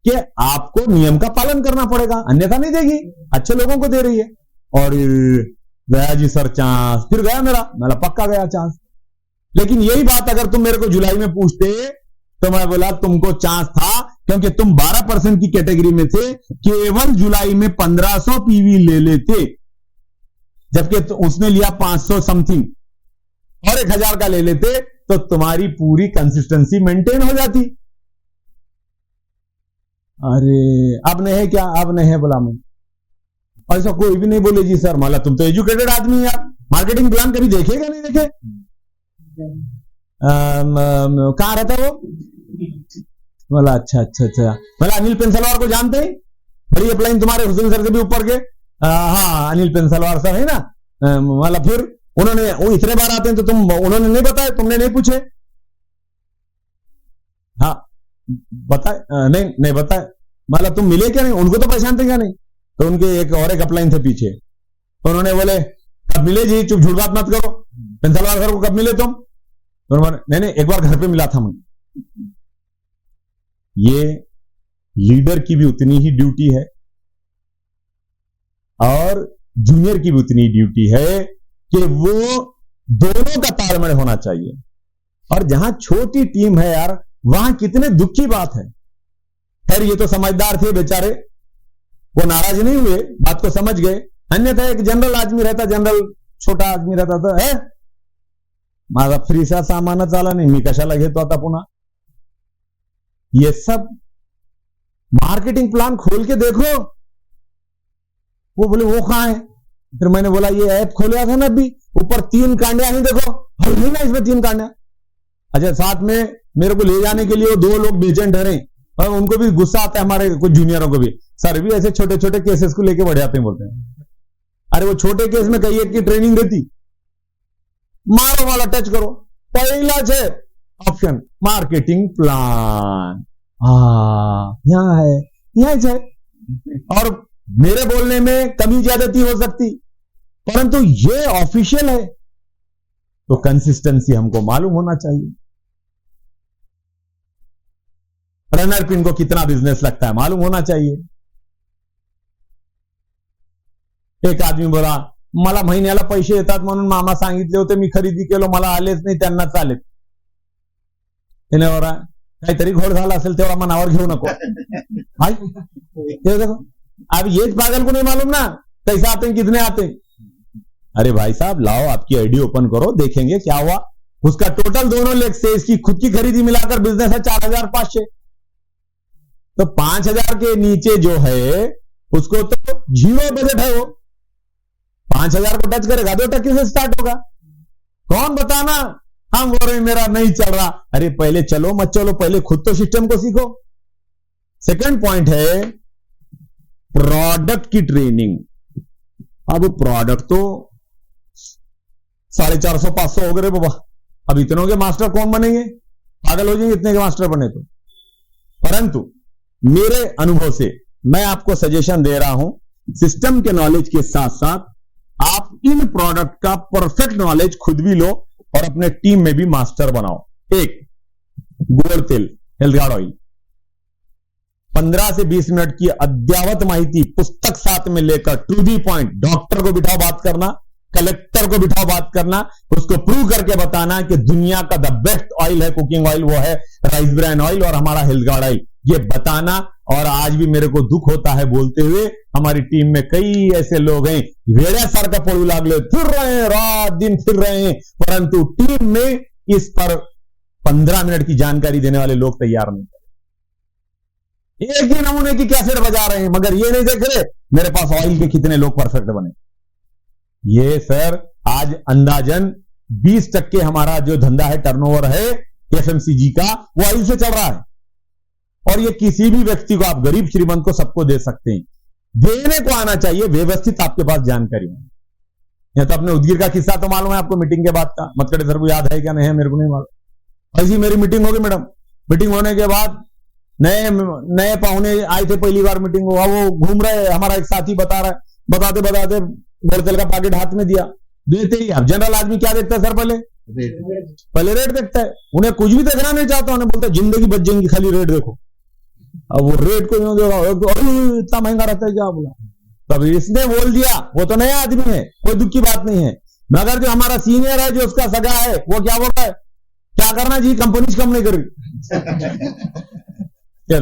कि आपको नियम का पालन करना पड़ेगा, अन्यथा नहीं देगी. अच्छे लोगों को दे रही है. और गया जी सर चांस, फिर गया मेरा पक्का गया चांस. लेकिन यही बात अगर तुम मेरे को जुलाई में पूछते तो मैं बोला तुमको चांस था, क्योंकि तुम 12% की कैटेगरी में थे, केवल जुलाई में 1500 पीवी ले लेते, जबकि उसने लिया 500 समथिंग और 1000 का ले लेते, तो तुम्हारी पूरी कंसिस्टेंसी मेंटेन हो जाती. अरे अब नहीं है क्या? अब नहीं है. बोला मैं ऐसा कोई भी नहीं बोले जी सर. माला तुम तो एजुकेटेड आदमी यार, मार्केटिंग प्लान कभी देखेगा नहीं देखे? कहां रहता वो? बोला अच्छा. बोला अनिल पेंसलवार को जानते हैं? बड़ी अपलाइन तुम्हारे हुसैन सर से भी ऊपर के. हाँ अनिल पेंसलवार सर है ना. मतलब फिर उन्होंने, वो इतने बार आते हैं तो उन्होंने नहीं बताया, तुमने नहीं पूछे. हाँ बताए, नहीं नहीं बताए, मतलब तुम मिले क्या नहीं, उनको तो पहचानते क्या नहीं। तो उनके एक और एक अपलाइन थे पीछे, तो उन्होंने बोले कब मिले जी, चुप झूठ बात मत करो, पेंसिलवाल घर को कब मिले तुम? तो उन्होंने नहीं नहीं एक बार घर पे मिला था मुझे। ये लीडर की भी उतनी ही ड्यूटी है और जूनियर की भी उतनी ड्यूटी है कि वो दोनों का तालमेल होना चाहिए। और जहां छोटी टीम है यार, वहां कितने दुख की बात है। खैर ये तो समझदार थे बेचारे, वो नाराज नहीं हुए, बात को समझ गए। अन्यथा एक जनरल आदमी रहता, जनरल छोटा आदमी रहता तो है माझा फ्रीचा सामानच आला नाही, मी कशाला घेतो आता पुन्हा। ये सब मार्केटिंग प्लान खोल के देखो। वो बोले वो कहां है? फिर मैंने बोला ये ऐप खोला था ना अभी, ऊपर 3 कांडियां हैं देखो, नहीं ना इसमें 3 कांडियां। अच्छा साथ में मेरे को ले जाने के लिए वो 2 लोग बेचैन ठहरे और उनको भी गुस्सा आता है, हमारे कुछ जूनियरों को भी, सर भी ऐसे छोटे छोटे केसेस को लेके बढ़ जाते हैं, बोलते हैं अरे वो छोटे केस में कई एक की ट्रेनिंग देती, मारो वाला टच करो, पहला है ऑप्शन मार्केटिंग प्लान, यहां है, यहां है। और मेरे बोलने में कमी ज्यादती हो सकती, परंतु ये ऑफिशियल है तो कंसिस्टेंसी हमको मालूम होना चाहिए। रनर पिन को कितना बिजनेस लगता है मालूम होना चाहिए। एक आदमी बोला मला महिन्याला पैसे येतात म्हणून मामा सांगितले होते, मी खरेदी केलो, मला आलेच नाही, त्यांनाच आलेत। त्याने बोला काहीतरी घोळ झाला असेल तेव्हा मनावर घेऊ नको। भाई ये देखो, अब ये पागल को नहीं मालूम ना कैसे आते हैं कितने आते हैं। अरे भाई साहब लाओ आपकी आईडी ओपन करो, देखेंगे क्या हुआ। उसका टोटल दोनों लेग से इसकी खुद की खरीदी मिलाकर बिजनेस है 4500, तो 5000 के नीचे जो है उसको तो 0 बजट है। वो 5000 को टच करेगा 2% से स्टार्ट होगा। कौन बताना हम बोल रहे मेरा नहीं चल रहा, अरे पहले चलो मत चलो, पहले खुद तो सिस्टम को सीखो। सेकंड पॉइंट है प्रोडक्ट की ट्रेनिंग। अब प्रोडक्ट तो 450-500 हो गए बाबा, अब इतनों के मास्टर कौन बनेंगे, पागल हो जाएंगे इतने के मास्टर बने तो। परंतु मेरे अनुभव से मैं आपको सजेशन दे रहा हूं, सिस्टम के नॉलेज के साथ साथ आप इन प्रोडक्ट का परफेक्ट नॉलेज खुद भी लो और अपने टीम में भी मास्टर बनाओ। एक गोड़ तेल हेल्थगार्ड ऑयल, 15 से 20 मिनट की अद्ययावत माहिती पुस्तक साथ में लेकर टू दी पॉइंट, डॉक्टर को बिठाओ बात करना, कलेक्टर को बिठाओ बात करना, उसको प्रूव करके बताना कि दुनिया का द बेस्ट ऑयल है, कुकिंग ऑयल वो है राइस ब्रान ऑयल और हमारा हेल्थगार्ड ऑयल, ये बताना। और आज भी मेरे को दुख होता है बोलते हुए, हमारी टीम में कई ऐसे लोग हैं वेड़ा सर का पड़ू लागले फिर रहे हैं, रात दिन फिर रहे हैं, परंतु टीम में इस पर 15 मिनट की जानकारी देने वाले लोग तैयार नहीं। एक ही नमूने की कैसेट बजा रहे हैं मगर ये नहीं देख रहे मेरे पास ऑयल के कितने लोग परफेक्ट बने। ये सर आज अंदाजन 20% हमारा जो धंधा है, टर्नओवर है एफएमसीजी का, वो ऑयल से चल रहा है। और ये किसी भी व्यक्ति को, आप गरीब श्रीमंत को, सबको दे सकते हैं। देने को आना चाहिए, व्यवस्थित आपके पास जानकारी हो। यह तो अपने उदगीर का किस्सा तो मालूम है आपको, मीटिंग के बाद का, मतकड़े सर को याद है क्या नहीं है मेरे को नहीं मालूम। ऐसी मेरी मीटिंग होगी मैडम, मीटिंग होने के बाद नए पाहुने आए थे, पहली बार मीटिंग हुआ, वो घूम रहे, हमारा एक साथी बता रहा है, बताते बताते गोड़ तेल का पैकेट हाथ में दिया, देते ही अब जनरल आदमी क्या देखता है सर, पहले रेट देखता है, उन्हें कुछ भी देखना नहीं चाहता, उन्हें बोलता है जिंदगी बच जाएंगी खाली रेट देखो। अब वो रेट को इतना महंगा रहता है क्या, बोला तब इसने बोल दिया, वो तो नया आदमी है, कोई दुख की बात नहीं है, मगर जो हमारा सीनियर है, जो उसका सगा है, वो क्या बोल रहा है, क्या करना जी, कंपनी कम नहीं करेगी। क्या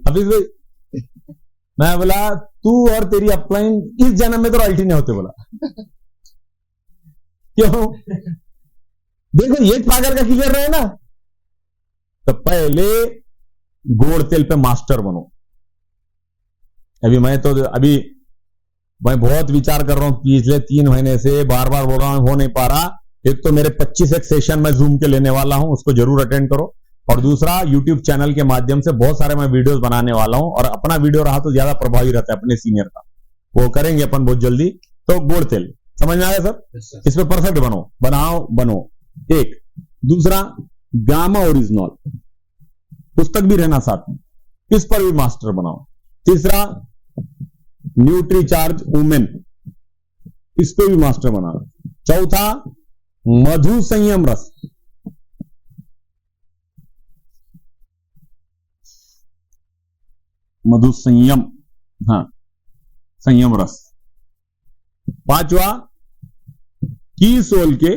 हफीज भाई, मैं बोला तू और तेरी अपलाइन इस जन्म में तो रॉयल्टी नहीं होते, बोला क्यों, देखो ये पागल का क्लियर रहे ना। तो पहले गोड़ तेल पे मास्टर बनो। अभी मैं बहुत विचार कर रहा हूं, पिछले 3 महीने से बार बार बोल रहा हूं, हो नहीं पा रहा। एक तो मेरे 25 एक सेशन में जूम के लेने वाला हूं, उसको जरूर अटेंड करो। और दूसरा यूट्यूब चैनल के माध्यम से बहुत सारे मैं वीडियोस बनाने वाला हूं, और अपना वीडियो रहा तो ज्यादा प्रभावी रहता है अपने सीनियर का, वो करेंगे अपन बहुत जल्दी। तो गोड़ तेल समझ में आया सर, इसमें परफेक्ट बनो। एक दूसरा गामा ओरिजिनल, पुस्तक भी रहना साथ में, इस पर भी मास्टर बनाओ। तीसरा न्यूट्री चार्ज वुमेन, इस पे भी मास्टर बनाओ। चौथा मधु संयम रस, मधु संयम, हाँ संयम रस। पांचवा की सोल के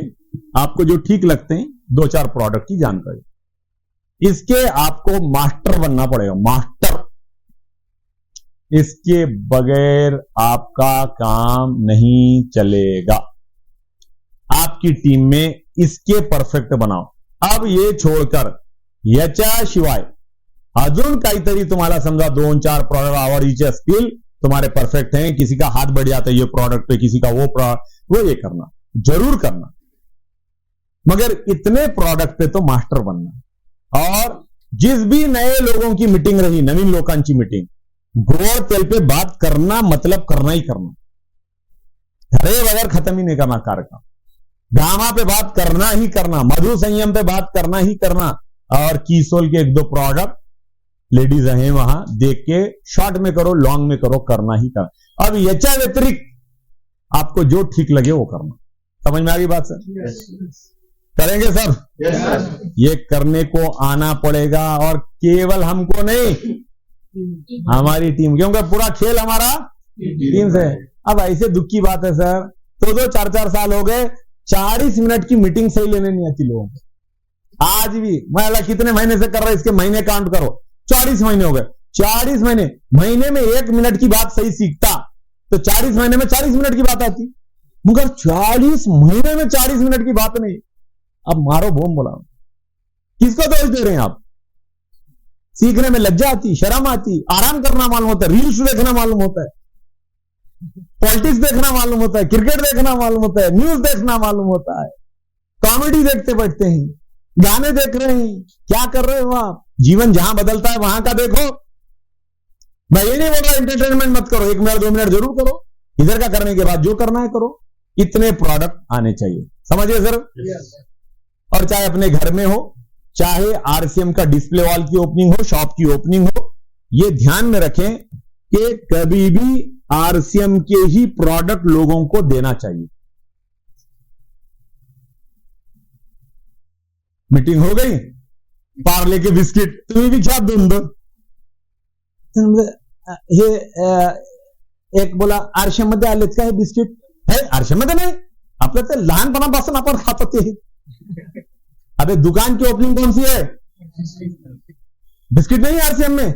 आपको जो ठीक लगते हैं 2-4 प्रोडक्ट की जानकारी, इसके आपको मास्टर बनना पड़ेगा, मास्टर। इसके बगैर आपका काम नहीं चलेगा। आपकी टीम में इसके परफेक्ट बनाओ। अब ये छोड़कर याच्याशिवाय अजून काहीतरी तुम्हाला समजा 2-4 प्रोडक्ट आवडीचे असतील, तुम्हारे परफेक्ट हैं, किसी का हाथ बढ़ जाता है ये प्रोडक्ट पे, किसी का वो प्रोडक्ट, वो ये करना जरूर करना, मगर इतने प्रोडक्ट पे तो मास्टर बनना। और जिस भी नए लोगों की मीटिंग रही, नवीन लोकांची मीटिंग, गोड़ तेल पे बात करना, मतलब करना ही करना, हरे बगैर खत्म ही नहीं करना कार्यक्रम। गामा पे बात करना ही करना, मधु संयम पे बात करना ही करना, और कीसोल के 1-2 प्रोडक्ट लेडीज हैं वहां, देख के शॉर्ट में करो, लॉन्ग में करो, करना ही करना। अब याच्या व्यतिरिक्त आपको जो ठीक लगे वो करना। समझ में आ गई बात सर? करेंगे सब? ये करने को आना पड़ेगा, और केवल हमको नहीं, हमारी टीम, क्योंकि पूरा खेल हमारा टीम से। अब ऐसे दुख की बात है सर, तो 4-4 साल हो गए, 40 मिनट की मीटिंग सही लेने नहीं आती लोगों को। आज भी मैं अल्लाह कितने महीने से कर रहा है, इसके महीने काउंट करो, 40 महीने हो गए। 40 महीने में 1 मिनट की बात सही सीखता तो 40 महीने में 40 मिनट की बात आती, मगर 40 महीने में 40 मिनट की बात नहीं। अब मारो बूम बोला, किसको दोष दे रहे हैं आप? सीखने में लज्जा आती, शर्म आती, आराम करना मालूम होता है, रील्स देखना मालूम होता है, पॉलिटिक्स देखना मालूम होता है, क्रिकेट देखना मालूम होता है, न्यूज देखना मालूम होता है, कॉमेडी देखते बैठते हैं, गाने देख रहे हैं, क्या कर रहे हो आप? जीवन जहां बदलता है वहां का देखो। मैं ये नहीं बोल रहा एंटरटेनमेंट मत करो, 1 मिनट 2 मिनट जरूर करो, इधर का करने के बाद जो करना है करो। इतने प्रोडक्ट आने चाहिए, समझिए सर? और चाहे अपने घर में हो, चाहे आरसीएम का डिस्प्ले वॉल की ओपनिंग हो, शॉप की ओपनिंग हो, ये ध्यान में रखें कि कभी भी आरसीएम के ही प्रोडक्ट लोगों को देना चाहिए। मीटिंग हो गई, पार्ले के बिस्किट तुम्ही भी खा दोन हे एक बोला आरशामध्ये आलेत का हे बिस्किट? हे आरशामध्ये नाही, आपलं ते लहानपणापासून आपण खात होते। अबे दुकान की ओपनिंग कौन सी है? बिस्किट नहीं आरसीएम में।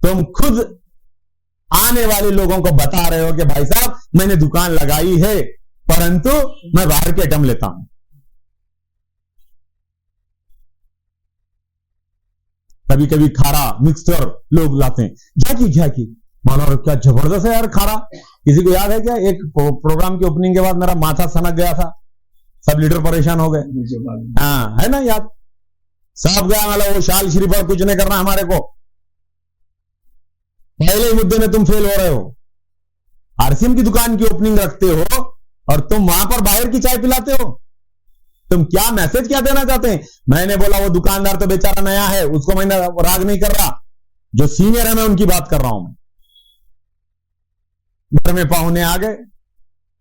तुम खुद आने वाले लोगों को बता रहे हो कि भाई साहब मैंने दुकान लगाई है, परंतु मैं बाहर के आइटम लेता हूं। कभी कभी खारा मिक्सचर लोग लाते हैं, क्या की मानो क्या जबरदस्त है यार खारा। किसी को याद है क्या? एक प्रोग्राम की ओपनिंग के बाद मेरा माथा सनक गया था, सब लीडर परेशान हो गए। हाँ है ना याद? सब गया मतलब वो शाल श्री पर कुछ नहीं करना हमारे को। पहले ही मुद्दे में तुम फेल हो रहे हो। आरसीएम की दुकान की ओपनिंग रखते हो और तुम वहां पर बाहर की चाय पिलाते हो। तुम क्या मैसेज क्या देना चाहते हैं? मैंने बोला वो दुकानदार तो बेचारा नया है, उसको मैंने राग नहीं कर रहा, जो सीनियर है मैं उनकी बात कर रहा हूं। घर में पाहुने आ गए,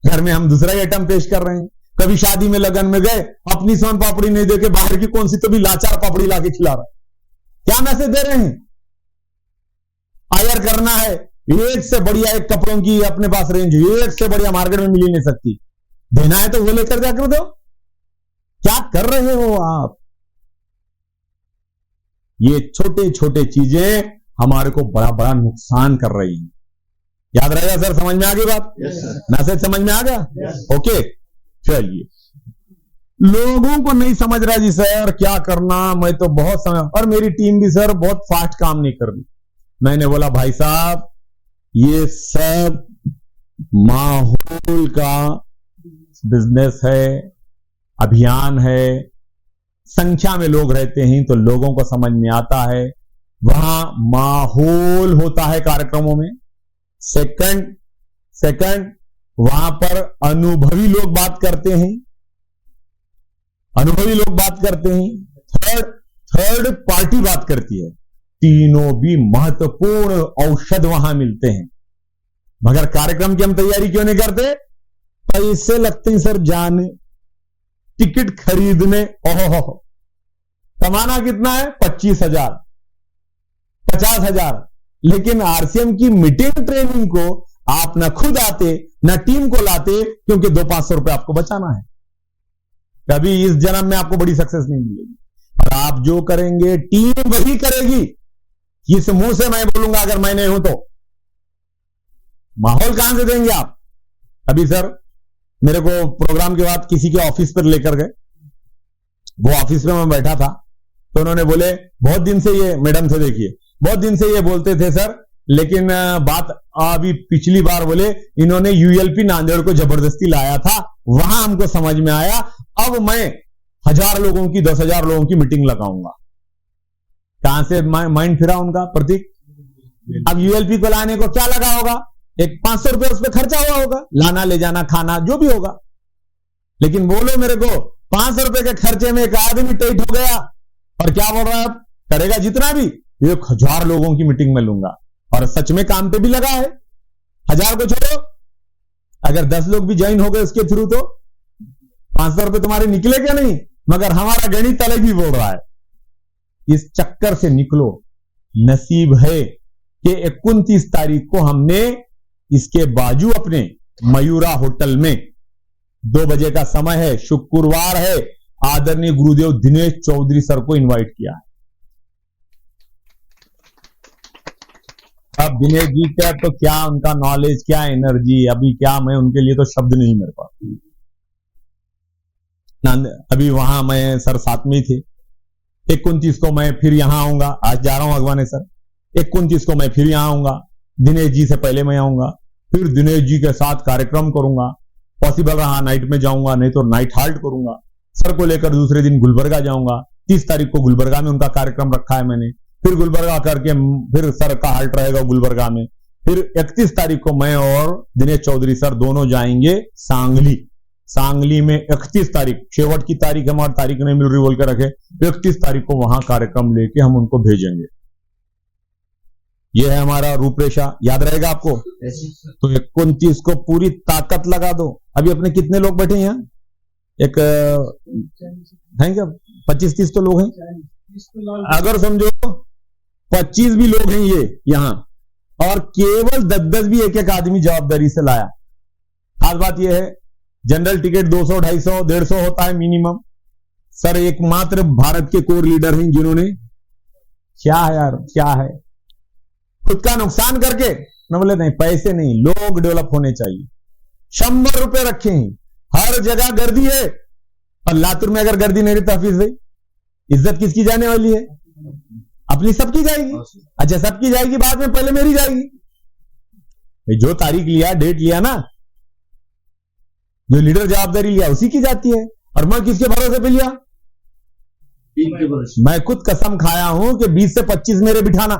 घर में हम दूसरा ही आइटम पेश कर रहे हैं। कभी शादी में लगन में गए, अपनी सोन पापड़ी नहीं देके बाहर की कौन सी तो भी लाचार पापड़ी लाके खिला रहा है। क्या मैसेज दे रहे हैं? आयर करना है, एक से बढ़िया एक कपड़ों की अपने पास रेंज, एक से बढ़िया मार्केट में मिल ही नहीं सकती। देना है तो वो लेकर जाकर दो। क्या कर रहे हो आप? ये छोटे छोटे चीजें हमारे को बड़ा बड़ा नुकसान कर रही हैं। याद रहेगा सर? समझ में आ गई बात? मैसेज समझ में आ गया? ओके चलिए। लोगों को नहीं समझ रहा जी सर क्या करना, मैं तो बहुत समय, और मेरी टीम भी सर बहुत फास्ट काम नहीं कर रही। मैंने बोला भाई साहब ये सब माहौल का बिजनेस है, अभियान है। संख्या में लोग रहते हैं तो लोगों को समझ में आता है, वहां माहौल होता है कार्यक्रमों में। सेकंड वहां पर अनुभवी लोग बात करते हैं, थर्ड पार्टी बात करती है, तीनों भी महत्वपूर्ण औषध वहां मिलते हैं। मगर कार्यक्रम की हम तैयारी क्यों नहीं करते? पैसे लगते हैं सर जाने, टिकट खरीदने। ओहो, कमाना कितना है? 25,000, 50,000। लेकिन आरसीएम की मीटिंग ट्रेनिंग को आप न खुद आते न टीम को लाते, क्योंकि 200-500 रुपए आपको बचाना है। कभी इस जन्म में आपको बड़ी सक्सेस नहीं मिलेगी। और आप जो करेंगे टीम वही करेगी। इस मुंह से मैं बोलूंगा अगर मैं नहीं हूं तो माहौल कहां से देंगे आप? अभी सर मेरे को प्रोग्राम के बाद किसी के ऑफिस पर लेकर गए, वो ऑफिस में मैं बैठा था, तो उन्होंने बोले बहुत दिन से ये, मैडम से देखिए, बहुत दिन से ये बोलते थे सर, लेकिन बात अभी पिछली बार बोले इन्होंने यूएलपी नांदेड़ को जबरदस्ती लाया था, वहां हमको समझ में आया, अब मैं 1000 लोगों की 10,000 लोगों की मीटिंग लगाऊंगा। कहां से माइंड फिरा उनका प्रतीक? अब यूएलपी को लाने को क्या लगा होगा? एक 500 रुपए उस पर खर्चा हुआ होगा, लाना ले जाना खाना जो भी होगा। लेकिन बोलो मेरे को 500 रुपए के खर्चे में एक आदमी टाइट हो गया और क्या बोल रहा है, करेगा जितना भी, 1000 लोगों की मीटिंग में लूंगा। और सच में काम पे भी लगा है। 1000 को छोड़ो, अगर 10 लोग भी ज्वाइन हो गए उसके थ्रू तो 500 रुपए तुम्हारे निकले क्या नहीं? मगर हमारा गणित अलग ही बोल रहा है। इस चक्कर से निकलो। नसीब है कि 29 तारीख को हमने इसके बाजू अपने मयूरा होटल में 2 बजे का समय है, शुक्रवार है, आदरणीय गुरुदेव दिनेश चौधरी सर को इनवाइट किया है। अब दिनेश जी का तो क्या उनका नॉलेज, क्या एनर्जी, अभी क्या मैं उनके लिए तो शब्द नहीं मेरे पास। अभी वहां मैं सर साथ में ही थे। 29 को मैं फिर यहां आऊंगा, आज जा रहा हूं अगवाने सर। 29 को मैं फिर यहां आऊंगा, दिनेश जी से पहले मैं आऊंगा, फिर दिनेश जी के साथ कार्यक्रम करूंगा। पॉसिबल रहा नाइट में जाऊंगा, नहीं तो नाइट हाल्ट करूंगा। सर को लेकर दूसरे दिन गुलबर्गा जाऊंगा। 30 तारीख को गुलबर्गा में उनका कार्यक्रम रखा है मैंने, फिर गुलबर्गा करके फिर सर का हाल्ट रहेगा गुलबर्गा में। फिर 31 तारीख को मैं और दिनेश चौधरी सर दोनों जाएंगे सांगली। सांगली में 31 तारीख, शेवट की तारीख हमारी तारीख नहीं मिल रही बोल के रखे, 31 तारीख को वहां कार्यक्रम लेके हम उनको भेजेंगे। यह है हमारा रूपरेखा, याद रहेगा आपको? तो 29 को पूरी ताकत लगा दो। अभी अपने कितने लोग बैठे हैं यहाँ? एक हैं क्या 25-30 तो लोग हैं। अगर समझो 25 भी लोग हैं ये यहां, और केवल 10-10 भी एक आदमी जवाबदारी से लाया। खास बात यह है जनरल टिकट 200, 250, 150 होता है मिनिमम। सर एकमात्र भारत के कोर लीडर हैं जिन्होंने, क्या है यार, क्या है, खुद का नुकसान करके न बोले नहीं, पैसे नहीं, लोग डेवलप होने चाहिए। 100 रुपए रखे हैं, हर जगह गर्दी है, और लातूर में अगर गर्दी नहीं रही तो हाफिज भाई इज्जत किसकी जाने वाली है? अपनी सबकी जाएगी। अच्छा सबकी जाएगी, बाद में पहले मेरी जाएगी। जो तारीख लिया, डेट लिया ना, जो लीडर जवाबदारी लिया उसी की जाती है। और मैं किसके भरोसे पे लिया? मैं खुद कसम खाया हूं कि 20 से 25 मेरे बिठाना।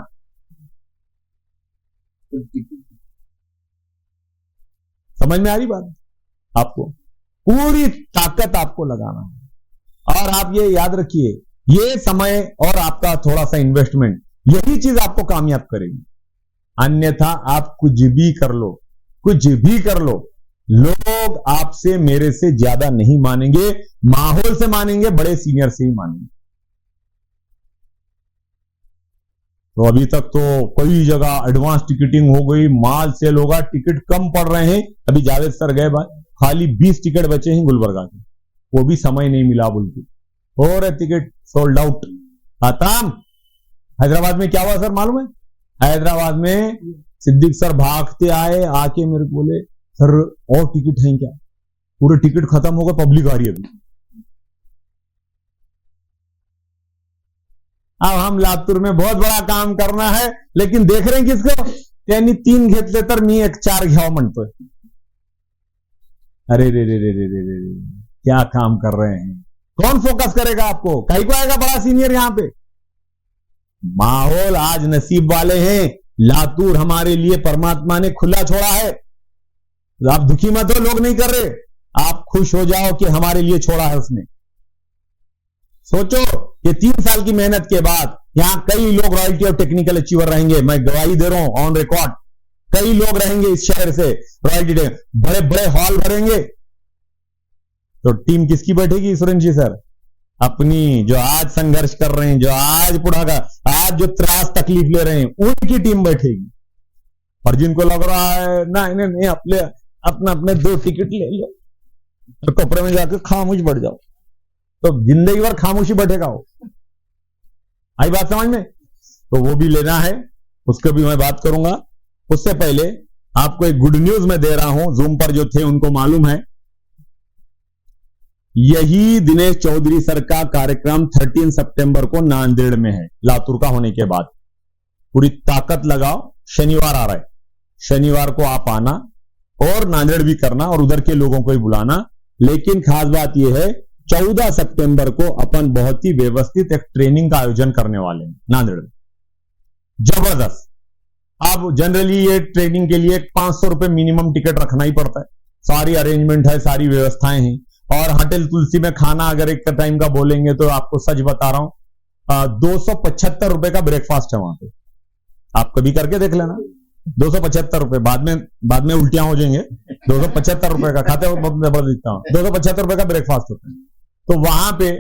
समझ में आ रही बात? आपको पूरी ताकत आपको लगाना है। और आप ये याद रखिए, ये समय और आपका थोड़ा सा इन्वेस्टमेंट, यही चीज आपको कामयाब करेगी। अन्यथा आप कुछ भी कर लो, कुछ भी कर लो, लोग आपसे मेरे से ज्यादा नहीं मानेंगे, माहौल से मानेंगे, बड़े सीनियर से ही मानेंगे। तो अभी तक तो कई जगह एडवांस टिकटिंग हो गई, माल सेल होगा, टिकट कम पड़ रहे हैं। अभी जावेद सर गए भाई, खाली 20 टिकट बचे हैं गुलबर्गा के, वो भी समय नहीं मिला बोलते, हो रहे टिकट सोल्ड आउट खत्म। हैदराबाद में क्या हुआ सर मालूम है? हैदराबाद में सिद्दीक सर भागते आए, आके मेरे को बोले सर और टिकट हैं क्या? पूरे टिकट खत्म हो गए, पब्लिक आ रही है अभी। अब हम लातूर में बहुत बड़ा काम करना है, लेकिन देख रहे हैं किसको? त्यांनी 3 घेतले तर मी 4 घ्यावं म्हणतोय। अरे रे रे रे रे रे रे, क्या काम कर रहे हैं? कौन फोकस करेगा आपको? कहीं को आएगा बड़ा सीनियर यहां पे? माहौल आज नसीब वाले हैं, लातूर हमारे लिए परमात्मा ने खुला छोड़ा है। आप दुखी मत हो, लोग नहीं कर रहे, आप खुश हो जाओ कि हमारे लिए छोड़ा है उसने। सोचो कि 3 साल की मेहनत के बाद यहां कई लोग रॉयल्टी और टेक्निकल अचीवर रहेंगे। मैं गवाही दे रहा हूं ऑन रिकॉर्ड, कई लोग रहेंगे इस शहर से रॉयल्टी, बड़े बड़े हॉल भरेंगे। तो टीम किसकी बैठेगी सुरेंद्र जी सर? अपनी, जो आज संघर्ष कर रहे हैं, जो आज आज जो त्रास तकलीफ ले रहे हैं, उनकी टीम बैठेगी। और जिनको लग रहा है ना नहीं अपने 2 टिकट ले लो तो कपड़े में जाकर खामोश बैठ जाओ, तो जिंदगी भर खामोशी बैठेगा वो। आई बात समझ में? तो वो भी लेना है, उसको भी मैं बात करूंगा। उससे पहले आपको एक गुड न्यूज मैं दे रहा हूं, जूम पर जो थे उनको मालूम है, यही दिनेश चौधरी सर का कार्यक्रम 13 सितंबर को नांदेड़ में है, लातूर का होने के बाद। पूरी ताकत लगाओ, शनिवार आ रहा है, शनिवार को आप आना और नांदेड़ भी करना और उधर के लोगों को भी बुलाना। लेकिन खास बात यह है 14 सितंबर को अपन बहुत ही व्यवस्थित एक ट्रेनिंग का आयोजन करने वाले हैं नांदेड़ में, जबरदस्त। अब जनरली ये ट्रेनिंग के लिए 500 रुपए मिनिमम टिकट रखना ही पड़ता है, सारी अरेंजमेंट है, सारी व्यवस्थाएं हैं। और होटल तुलसी में खाना अगर एक टाइम का बोलेंगे तो आपको सच बता रहा हूं 275 रुपए का ब्रेकफास्ट है वहां पे, आप कभी करके देख लेना। 275 रुपए, बाद में उल्टियां हो जाएंगे। 275 रुपए का खाते हो, बहुत जबरदस्त दिखता हूं। 275 रुपए का ब्रेकफास्ट होता है। तो वहां पे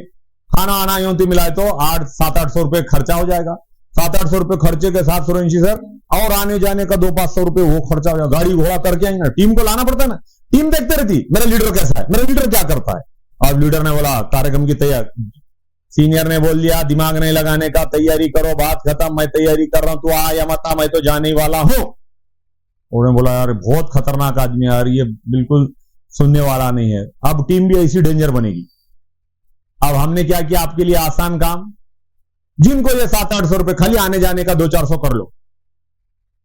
खाना आना यूं मिलाए तो 700-800 रुपए खर्चा हो जाएगा। 700-800 रुपए खर्चे के साथ सुरेंद्र सर और आने जाने का 200-500 रुपए वो खर्चा हो जाएगा। गाड़ी घोड़ा करके आएंगे ना, टीम को लाना पड़ता है ना, टीम देखते रहती मेरा लीडर कैसा है, मेरा लीडर क्या करता है। और लीडर ने बोला कार्यक्रम की तैयारी, सीनियर ने बोल दिया दिमाग नहीं लगाने का, तैयारी करो, बात खत्म, मैं तैयारी कर रहा हूं, तू आ या मत आ, मैं तो जाने ही वाला हूं। उन्होंने बोला यार बहुत खतरनाक आदमी है यार, ये बिल्कुल सुनने वाला नहीं है। अब टीम भी ऐसी डेंजर बनेगी। अब हमने क्या किया आपके लिए आसान काम, जिनको ये 700-800 रुपए खाली आने जाने का 200-400 कर लो,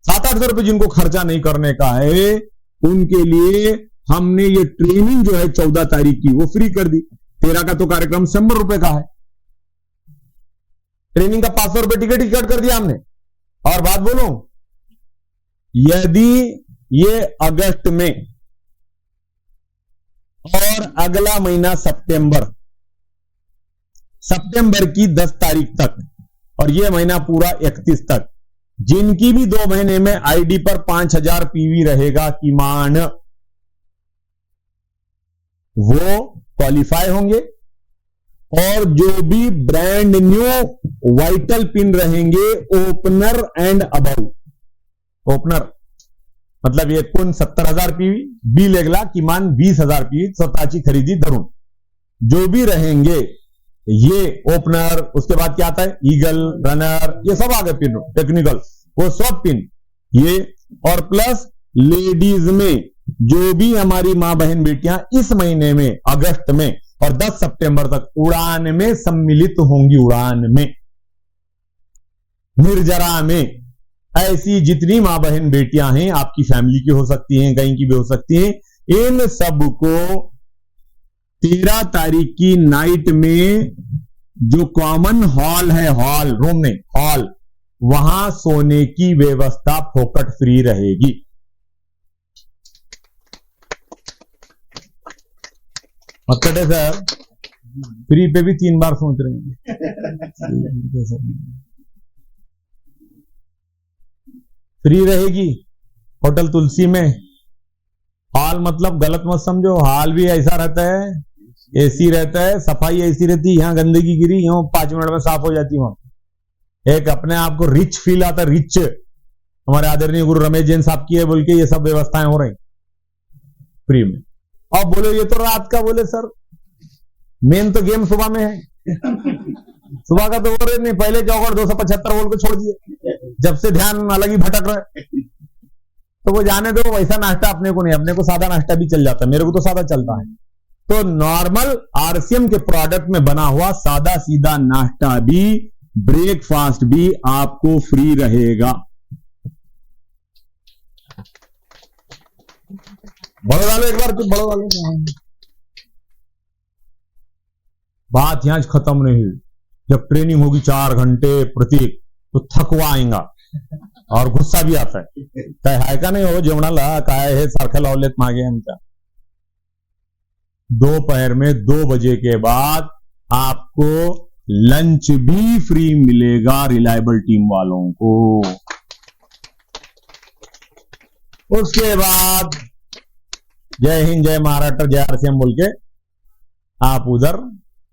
700-800 रुपए जिनको खर्चा नहीं करने का है उनके लिए हमने ये ट्रेनिंग जो है 14 तारीख की वो फ्री कर दी। 13 का तो कार्यक्रम 100 रुपए का है, ट्रेनिंग का 500 रुपए टिकट कर दिया हमने। और बात बोलूं, यदि ये अगस्त में और अगला महीना सितंबर की 10 तारीख तक और ये महीना पूरा 31 तक, जिनकी भी 2 महीने में आईडी पर 5000 पीवी रहेगा की मान, वो क्वालिफाई होंगे। और जो भी ब्रांड न्यू वाइटल पिन रहेंगे ओपनर एंड अबव, ओपनर मतलब ये कुल 70,000 पीवी, बी लेगला किमान 20,000 पीवी स्वतःची खरीदी धरून जो भी रहेंगे ये ओपनर। उसके बाद क्या आता है ईगल, रनर, ये सब आ गए पिन टेक्निकल, वो सब पिन ये। और प्लस लेडीज में जो भी हमारी मां बहन बेटियां इस महीने में अगस्त में और 10 सितंबर तक उड़ान में सम्मिलित होंगी, उड़ान में निर्जरा में, ऐसी जितनी मां बहन बेटियां हैं, आपकी फैमिली की हो सकती हैं, कहीं की भी हो सकती हैं, इन सबको 13 तारीख की नाइट में जो कॉमन हॉल है, हॉल रूम नहीं हॉल, वहां सोने की व्यवस्था फोकट फ्री रहेगी। मक्कटे सर फ्री पे भी 3 बार सोच रहे हैं। फ्री रहेगी होटल तुलसी में। हॉल मतलब गलत मत समझो, हॉल भी ऐसा रहता है, एसी रहता है, सफाई ऐसी रहती है, यहां गंदगी गिरी यूं 5 मिनट में साफ हो जाती है। वहां एक अपने आप को रिच फील आता है, रिच। हमारे आदरणीय गुरु रमेश जैन साहब की है बोल के ये सब व्यवस्थाएं हो रही फ्री में। अब बोले ये तो रात का, बोले सर मेन तो गेम सुबह में है। सुबह का तो हो रहे नहीं, पहले चौकड़ 275 बोल के छोड़ दिए, जब से ध्यान अलग ही भटक रहा है। तो वो जाने दो, वैसा नाश्ता अपने को नहीं, अपने को सादा नाश्ता भी चल जाता है, मेरे को तो सादा चलता है। तो नॉर्मल आरसीएम के प्रोडक्ट में बना हुआ सादा सीधा नाश्ता भी, ब्रेकफास्ट भी आपको फ्री रहेगा। बड़ो डालो एक बार, बड़ो डालो। बात यहां खत्म नहीं हुई, जब ट्रेनिंग होगी 4 घंटे प्रत्येक तो थकवा आएगा और गुस्सा भी आता है, काय हाय का नाही हो जेवणाला, काय हे सारखं लावलेत मागे आमच्या। दोपहर में 2 बजे के बाद आपको लंच भी फ्री मिलेगा रिलायबल टीम वालों को। उसके बाद जय हिंद, जय महाराष्ट्र, जय आरसीएम बोल के आप उधर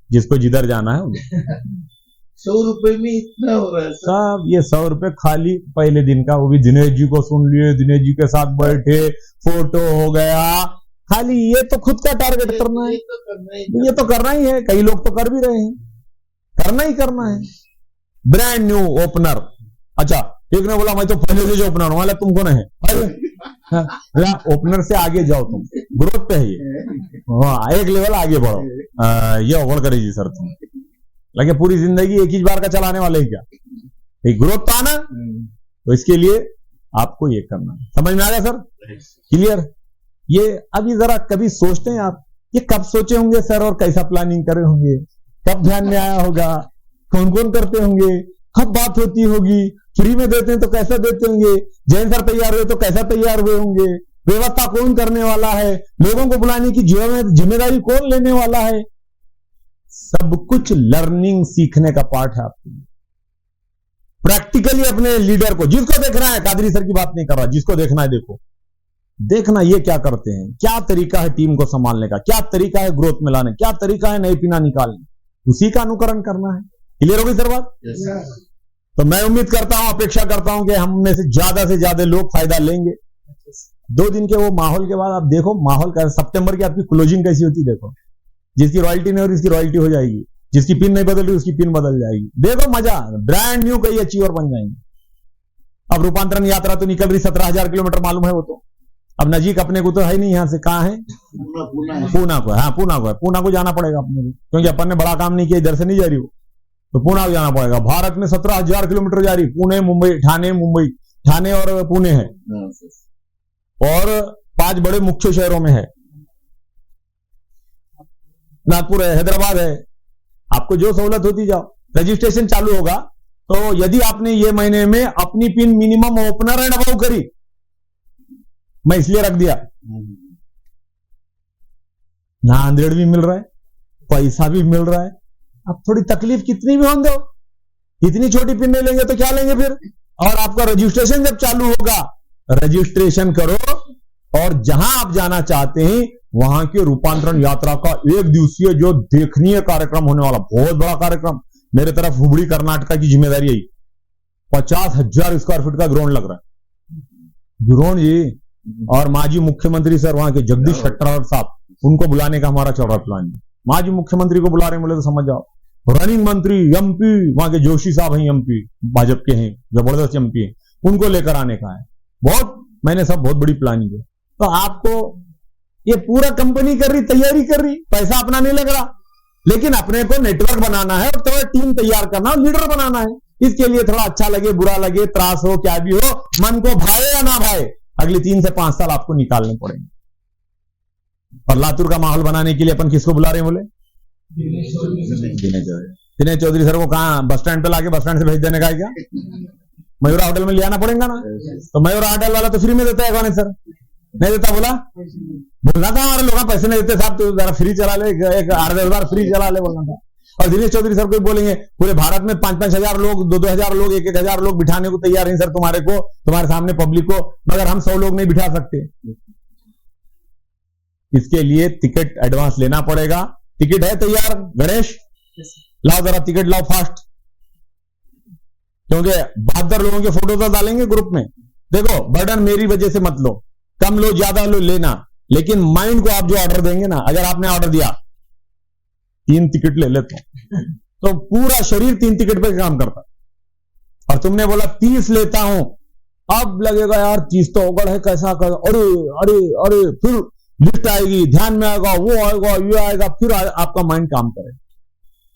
जिसको जिधर जाना है उधर। 100 रुपए में इतना हो रहा है सब ये 100 रुपए खाली पहले दिन का, वो भी दिनेश जी को सुन लिए, दिनेश जी के साथ बैठे, फोटो हो गया, खाली ये तो खुद का टारगेट करना है, ये तो करना ही है। कई लोग तो कर भी रहे हैं, करना है। ब्रांड न्यू ओपनर, अच्छा एक ने बोला मैं तो पहले से जो ओपनर हूं, तुम कौन है? ओपनर से आगे जाओ, तुम ग्रोथ पे है ये, एक लेवल आगे बढ़ो। ये ओवर करेगी सर तुम, लगे पूरी जिंदगी एक ही बार का चलाने वाले ही क्या, एक ग्रोथ तो आना, तो इसके लिए आपको ये करना है। समझ में आ गया सर? क्लियर? ये अभी जरा कभी सोचते हैं आप, ये कब सोचे होंगे सर और कैसा प्लानिंग करे होंगे, कब ध्यान में आया होगा, कौन कौन करते होंगे, कब बात होती होगी, फ्री में देते हैं तो कैसा देते होंगे, जैन सर तैयार हुए तो कैसा तैयार हुए होंगे, व्यवस्था कौन करने वाला है, लोगों को बुलाने की जिम्मेदारी कौन लेने वाला है। सब कुछ लर्निंग, सीखने का पार्ट है आपके लिए। प्रैक्टिकली अपने लीडर को, जिसको देखना है, कादरी सर की बात नहीं कर रहा, जिसको देखना है देखो, देखना ये क्या करते हैं, क्या तरीका है टीम को संभालने का, क्या तरीका है ग्रोथ में लाने, क्या तरीका है नई पीना निकालने, उसी का अनुकरण करना है। क्लियर होगी सर बात? तो मैं उम्मीद करता हूं, अपेक्षा करता हूं कि हम में से ज्यादा लोग फायदा लेंगे। 2 दिन के वो माहौल के बाद आप देखो माहौल का, सितंबर की आपकी क्लोजिंग कैसी होती देखो, जिसकी रॉयल्टी नहीं हो रही उसकी रॉयल्टी हो जाएगी, जिसकी पिन नहीं बदल रही उसकी पिन बदल जाएगी। देखो मजा, ब्रांड न्यू कई अचीवर बन जाएंगे। अब रूपांतरण यात्रा तो निकल रही, 17,000 किलोमीटर मालूम है वो तो, अब नजीक अपने को तो है नहीं, यहां से कहां है, पूना को, हाँ पूना को जाना पड़ेगा अपने को, क्योंकि अपन ने बड़ा काम नहीं किया, इधर से नहीं जा रही हो, तो पुणे को जाना पड़ेगा। भारत में 17,000 किलोमीटर जा रही, पुणे मुंबई, ठाणे और पुणे है, और 5 बड़े मुख्य शहरों में है, नागपुर है, हैदराबाद है। आपको जो सहूलत होती जाओ, रजिस्ट्रेशन चालू होगा, तो यदि आपने ये महीने में अपनी पिन मिनिमम ओपनर एंड अबाउ करी, मैं इसलिए रख दिया, नांदेड़ भी मिल रहा है, पैसा भी मिल रहा है, अब थोड़ी तकलीफ कितनी भी होने दो, इतनी छोटी पिन नहीं लेंगे तो क्या लेंगे फिर। और आपका रजिस्ट्रेशन जब चालू होगा, रजिस्ट्रेशन करो, और जहां आप जाना चाहते हैं वहां के रूपांतरण यात्रा का 1 दिवसीय जो देखनीय कार्यक्रम होने वाला, बहुत बड़ा कार्यक्रम, मेरे तरफ हुबड़ी कर्नाटका की जिम्मेदारी आई, 50,000 स्क्वायर फीट का ग्राउंड लग रहा है, ग्राउंड जी, और माजी मुख्यमंत्री सर वहां के जगदीश शेट्टर साहब, उनको बुलाने का हमारा चल रहा प्लान। माजी मुख्यमंत्री को बुला रहे बोले तो समझ जाओ, रनिंग मंत्री एमपी वहां के जोशी साहब हैं, एमपी भाजपा के हैं, जबरदस्त एमपी हैं, उनको लेकर आने का है। मैंने सब बहुत बड़ी प्लानिंग है। तो आपको ये पूरा कंपनी कर रही, तैयारी कर रही, पैसा अपना नहीं लग रहा, लेकिन अपने को नेटवर्क बनाना है और थोड़ा टीम तैयार करना और लीडर बनाना है। इसके लिए थोड़ा अच्छा लगे, बुरा लगे, त्रास हो, क्या भी हो, मन को भाए या ना भाए, अगले 3 से 5 साल आपको निकालने पड़ेंगे। और लातूर का माहौल बनाने के लिए अपन किसको बुला रहे हैं बोले? दिनेश चौधरी सर को कहां बस स्टैंड पे लाके बस स्टैंड से भेज देने का है क्या? मयूरा होटल में ले आना पड़ेगा ना, तो मयूरा होटल वाला तो फ्री में देता है, कौन है सर? नहीं देता, बोलना था हमारे लोग पैसे नहीं देते साहब, तो जरा फ्री चला ले, एक 8-10 बार फ्री चला ले बोलना था। और दिनेश चौधरी सर को बोलेंगे पूरे भारत में 5-5 हजार लोग, 2-2 हजार लोग, 1-1 हजार लोग बिठाने को तैयार हैं सर तुम्हारे को, तुम्हारे सामने पब्लिक को, मगर हम 100 लोग नहीं बिठा सकते। इसके लिए टिकट एडवांस लेना पड़ेगा। टिकट है तैयार गणेश? लाओ जरा टिकट लाओ फास्ट, क्योंकि 72 लोगों के फोटो तो डालेंगे ग्रुप में। देखो बर्डन मेरी वजह से मत लो, कम लो ज्यादा लो लेना, लेकिन माइंड को आप जो ऑर्डर देंगे ना, अगर आपने ऑर्डर दिया 3 टिकट ले लेता हूं, तो पूरा शरीर 3 टिकट पे काम करता, और तुमने बोला 30 लेता हूं, अब लगेगा यार 30 तो ओगड़ है, कैसा कर, अरे अरे अरे, फिर लिस्ट आएगी, ध्यान में आएगा, वो आएगा, ये आएगा, फिर आपका माइंड काम करे।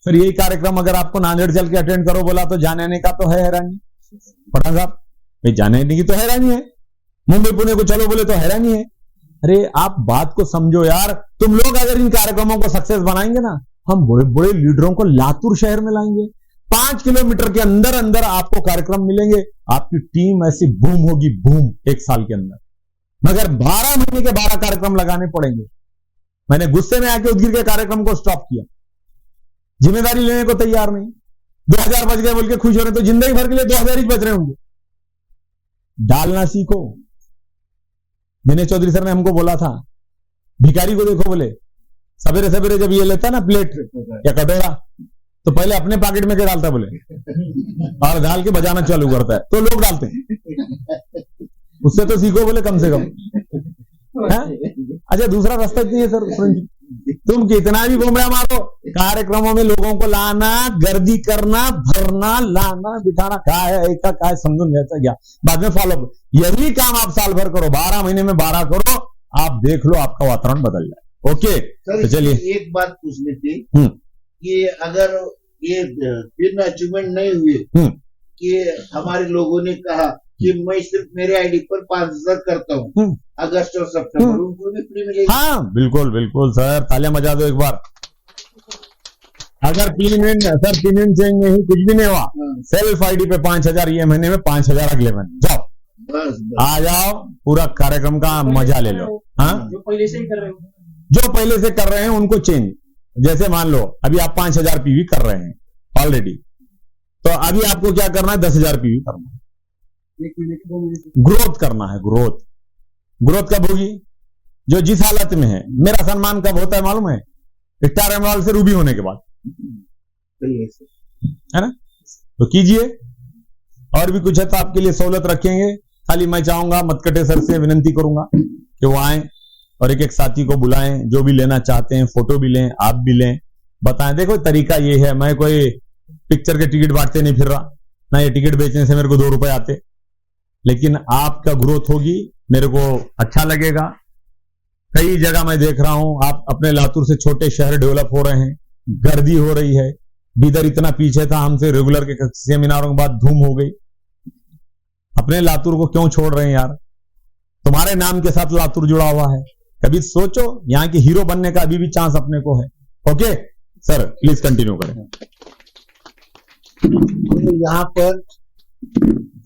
फिर यही कार्यक्रम अगर आपको नांदेड़ चल के अटेंड करो बोला तो जाने आने का तो है हैरानी, पठान साहब भाई, जाने आने की तो हैरानी है। मुंबई पुणे को चलो बोले तो हैरानी है। अरे आप बात को समझो यार, तुम लोग अगर इन कार्यक्रमों को सक्सेस बनाएंगे ना, हम बड़े बड़े लीडरों को लातूर शहर में लाएंगे, 5 किलोमीटर के अंदर अंदर आपको कार्यक्रम मिलेंगे, आपकी टीम ऐसी बूम होगी, बूम, 1 साल के अंदर। मगर 12 महीने के 12 कार्यक्रम लगाने पड़ेंगे। मैंने गुस्से में आके उदगिर के कार्यक्रम को स्टॉप किया, जिम्मेदारी लेने को तैयार नहीं। 2000 बच गए बोल के खुश हो रहे, तो जिंदगी भर के लिए 2000 ही बच रहे होंगे। डालना सीखो। दिनेश चौधरी सर ने हमको बोला था, भिखारी को देखो बोले, सवेरे सवेरे जब ये लेता ना प्लेट या कटोरा, तो पहले अपने पॉकेट में क्या डालता बोले, और डाल के बजाना चालू करता है, तो लोग डालते हैं। उससे तो सीखो बोले कम से कम। अच्छा, दूसरा रास्ता इतनी है सर, तुम कितना भी घूमरा मारो, कार्यक्रमों में लोगों को लाना, गर्दी करना, भरना, लाना, बिठाना, क्या है एक का क्या समझो नहीं गया, बाद में फॉलो। यही काम आप साल भर करो, 12 महीने में 12 करो, आप देख लो आपका वातावरण बदल जाए। ओके, तो चलिए एक बात पूछनी थी कि अगर ये फिर अचीवमेंट नहीं हुए कि हमारे लोगों ने कहा कि मैं सिर्फ मेरे आईडी पर 5000 करता हूँ, अगस्त और सितंबर, उनको भी फ्री मिलेगी? हाँ बिल्कुल बिल्कुल सर, तालियां बजा दो एक बार। अगर 3 मिनट सर 3 मिनट चेंज नहीं, कुछ भी नहीं हुआ, सेल्फ आईडी पे 5000 ये महीने में, 5000 अगले महीने, जाओ बस आ जाओ, पूरा कार्यक्रम का मजा ले लो। हाँ, जो पहले से ही कर रहे हो, जो पहले से कर रहे हैं उनको चेंज। जैसे मान लो अभी आप 5000 पीवी कर रहे हैं ऑलरेडी, तो अभी आपको क्या करना है, 10,000 पीवी करना है। 1 महीने के 2 महीने ग्रोथ करना है, ग्रोथ। ग्रोथ कब होगी? जो जिस हालत में है। मेरा सम्मान कब होता है मालूम है? स्टार एमराल्ड से रूबी होने के बाद, है ना? तो कीजिए। और भी कुछ है तो आपके लिए सहूलत रखेंगे। खाली मैं चाहूंगा मतकटे सर से विनंती करूंगा कि वो आए और एक एक साथी को बुलाएं, जो भी लेना चाहते हैं, फोटो भी लें, आप भी लें, बताएं। देखो तरीका ये है, मैं कोई पिक्चर के टिकट बांटते नहीं फिर रहा ना, ये टिकट बेचने से मेरे को 2 रुपए आते, लेकिन आपका ग्रोथ होगी, मेरे को अच्छा लगेगा। कई जगह मैं देख रहा हूं, आप अपने लातूर से छोटे शहर डेवलप हो रहे हैं, गर्दी हो रही है। बीदर इतना पीछे था हमसे, रेगुलर के सेमिनारों के बाद धूम हो गई। अपने लातूर को क्यों छोड़ रहे हैं यार? तुम्हारे नाम के साथ लातूर जुड़ा हुआ है, कभी सोचो। यहाँ के हीरो बनने का अभी भी चांस अपने को है। ओके सर, प्लीज कंटिन्यू करें। यहाँ पर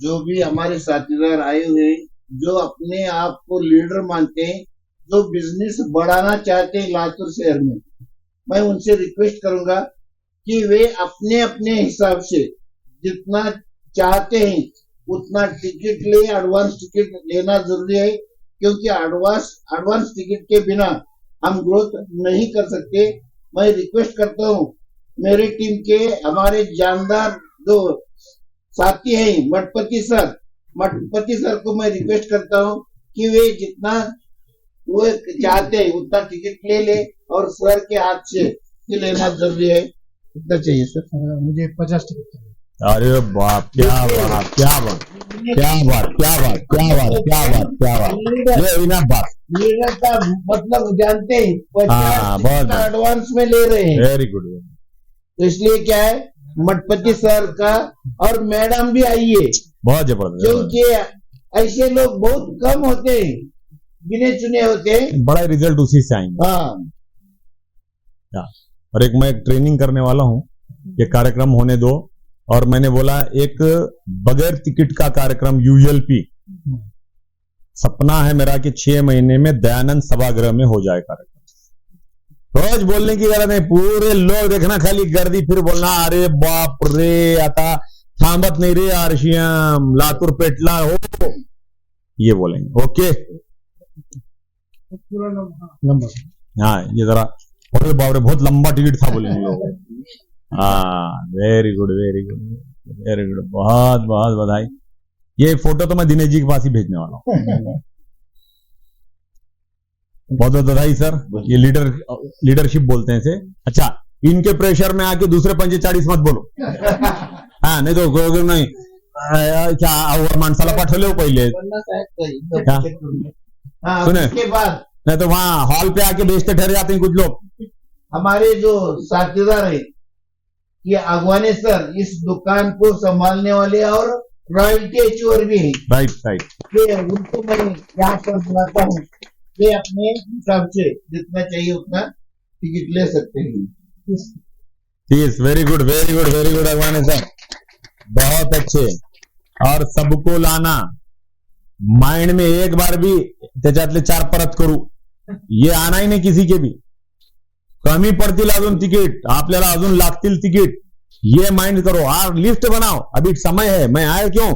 जो भी हमारे साथीदार आए हुए, जो अपने आप को लीडर मानते हैं, जो बिजनेस बढ़ाना चाहते हैं लातूर शहर में, मैं उनसे रिक्वेस्ट करूंगा कि वे अपने अपने हिसाब से जितना चाहते हैं उतना टिकट ले। एडवांस टिकट लेना जरूरी है, क्योंकि एडवांस टिकट के बिना हम ग्रोथ नहीं कर सकते। मैं रिक्वेस्ट करता हूँ मेरे टीम के हमारे जानदार जो साथी हैं, मठपति सर को मैं रिक्वेस्ट करता हूँ कि वे जितना वो चाहते हैं उतना टिकट ले और सर के हाथ से लेना जरूरी है। कितना चाहिए सर? मुझे 50 टिकट चाहिए। अरे बाप, क्या बात, क्या बात, क्या बात, क्या बात, क्या बात, क्या बात, क्या बात, ये इनफ बात। लीडर का मतलब जानते हैं, 50 एडवांस में ले रहे हैं। Very good. तो इसलिए क्या है, मठपति सर का और मैडम भी आइए, बहुत जबरदस्त, क्योंकि ऐसे लोग बहुत कम होते हैं, गिने चुने होते हैं। बड़ा रिजल्ट उसी से आएंगे। हाँ, और मैं एक ट्रेनिंग करने वाला हूँ, ये कार्यक्रम होने दो। और मैंने बोला एक बगैर टिकट का कार्यक्रम ULP, सपना है मेरा कि 6 महीने में दयानंद सभागृह में हो जाए कार्यक्रम। रोज बोलने की जरूरत नहीं, पूरे लोग देखना, खाली गर्दी, फिर बोलना अरे बाप रे आता थांबत नहीं रे आरशियम लातूर पेटला हो, ये बोलेंगे। ओके, पूरा नंबर। हाँ, ये जरा अरे बाप रे बहुत लंबा टिकट था बोलेंगे लोग। हाँ, very good, very good, very good, बहुत बहुत बधाई। ये फोटो तो मैं दिनेश जी के पास ही भेजने वाला हूँ। बहुत बहुत बधाई सर, ये लीडरशिप बोलते हैं इसे। अच्छा, इनके प्रेशर में आके दूसरे 45 मत बोलो। हाँ, नहीं तो नहीं क्या माणसाला पाठवले हो पहले क्या? सुने, उसके बाद नहीं तो वहां हॉल पे आके बेचते ठहर जाते हैं कुछ लोग। हमारे जो साथीदार है, ये अगवाने सर इस दुकान को संभालने वाले और रॉयल्टी अचीवर भी है। राइट राइट, उनको मैं यहाँ पर बुलाता हूँ, वे अपने हिसाब से जितना चाहिए उतना टिकट ले सकते हैं। Yes, very good, very good, very good अगवाने सर, बहुत अच्छे। और सबको लाना, माइंड में एक बार भी त्याच्यातले 4 परत करू, ये आना ही नहीं किसी के भी। कमी पडतील अजून तिकीट, आपल्याला अजून लागतील तिकीट, ये माइंड करो और लिस्ट बनाओ, अभी समय है। मैं आया क्यों?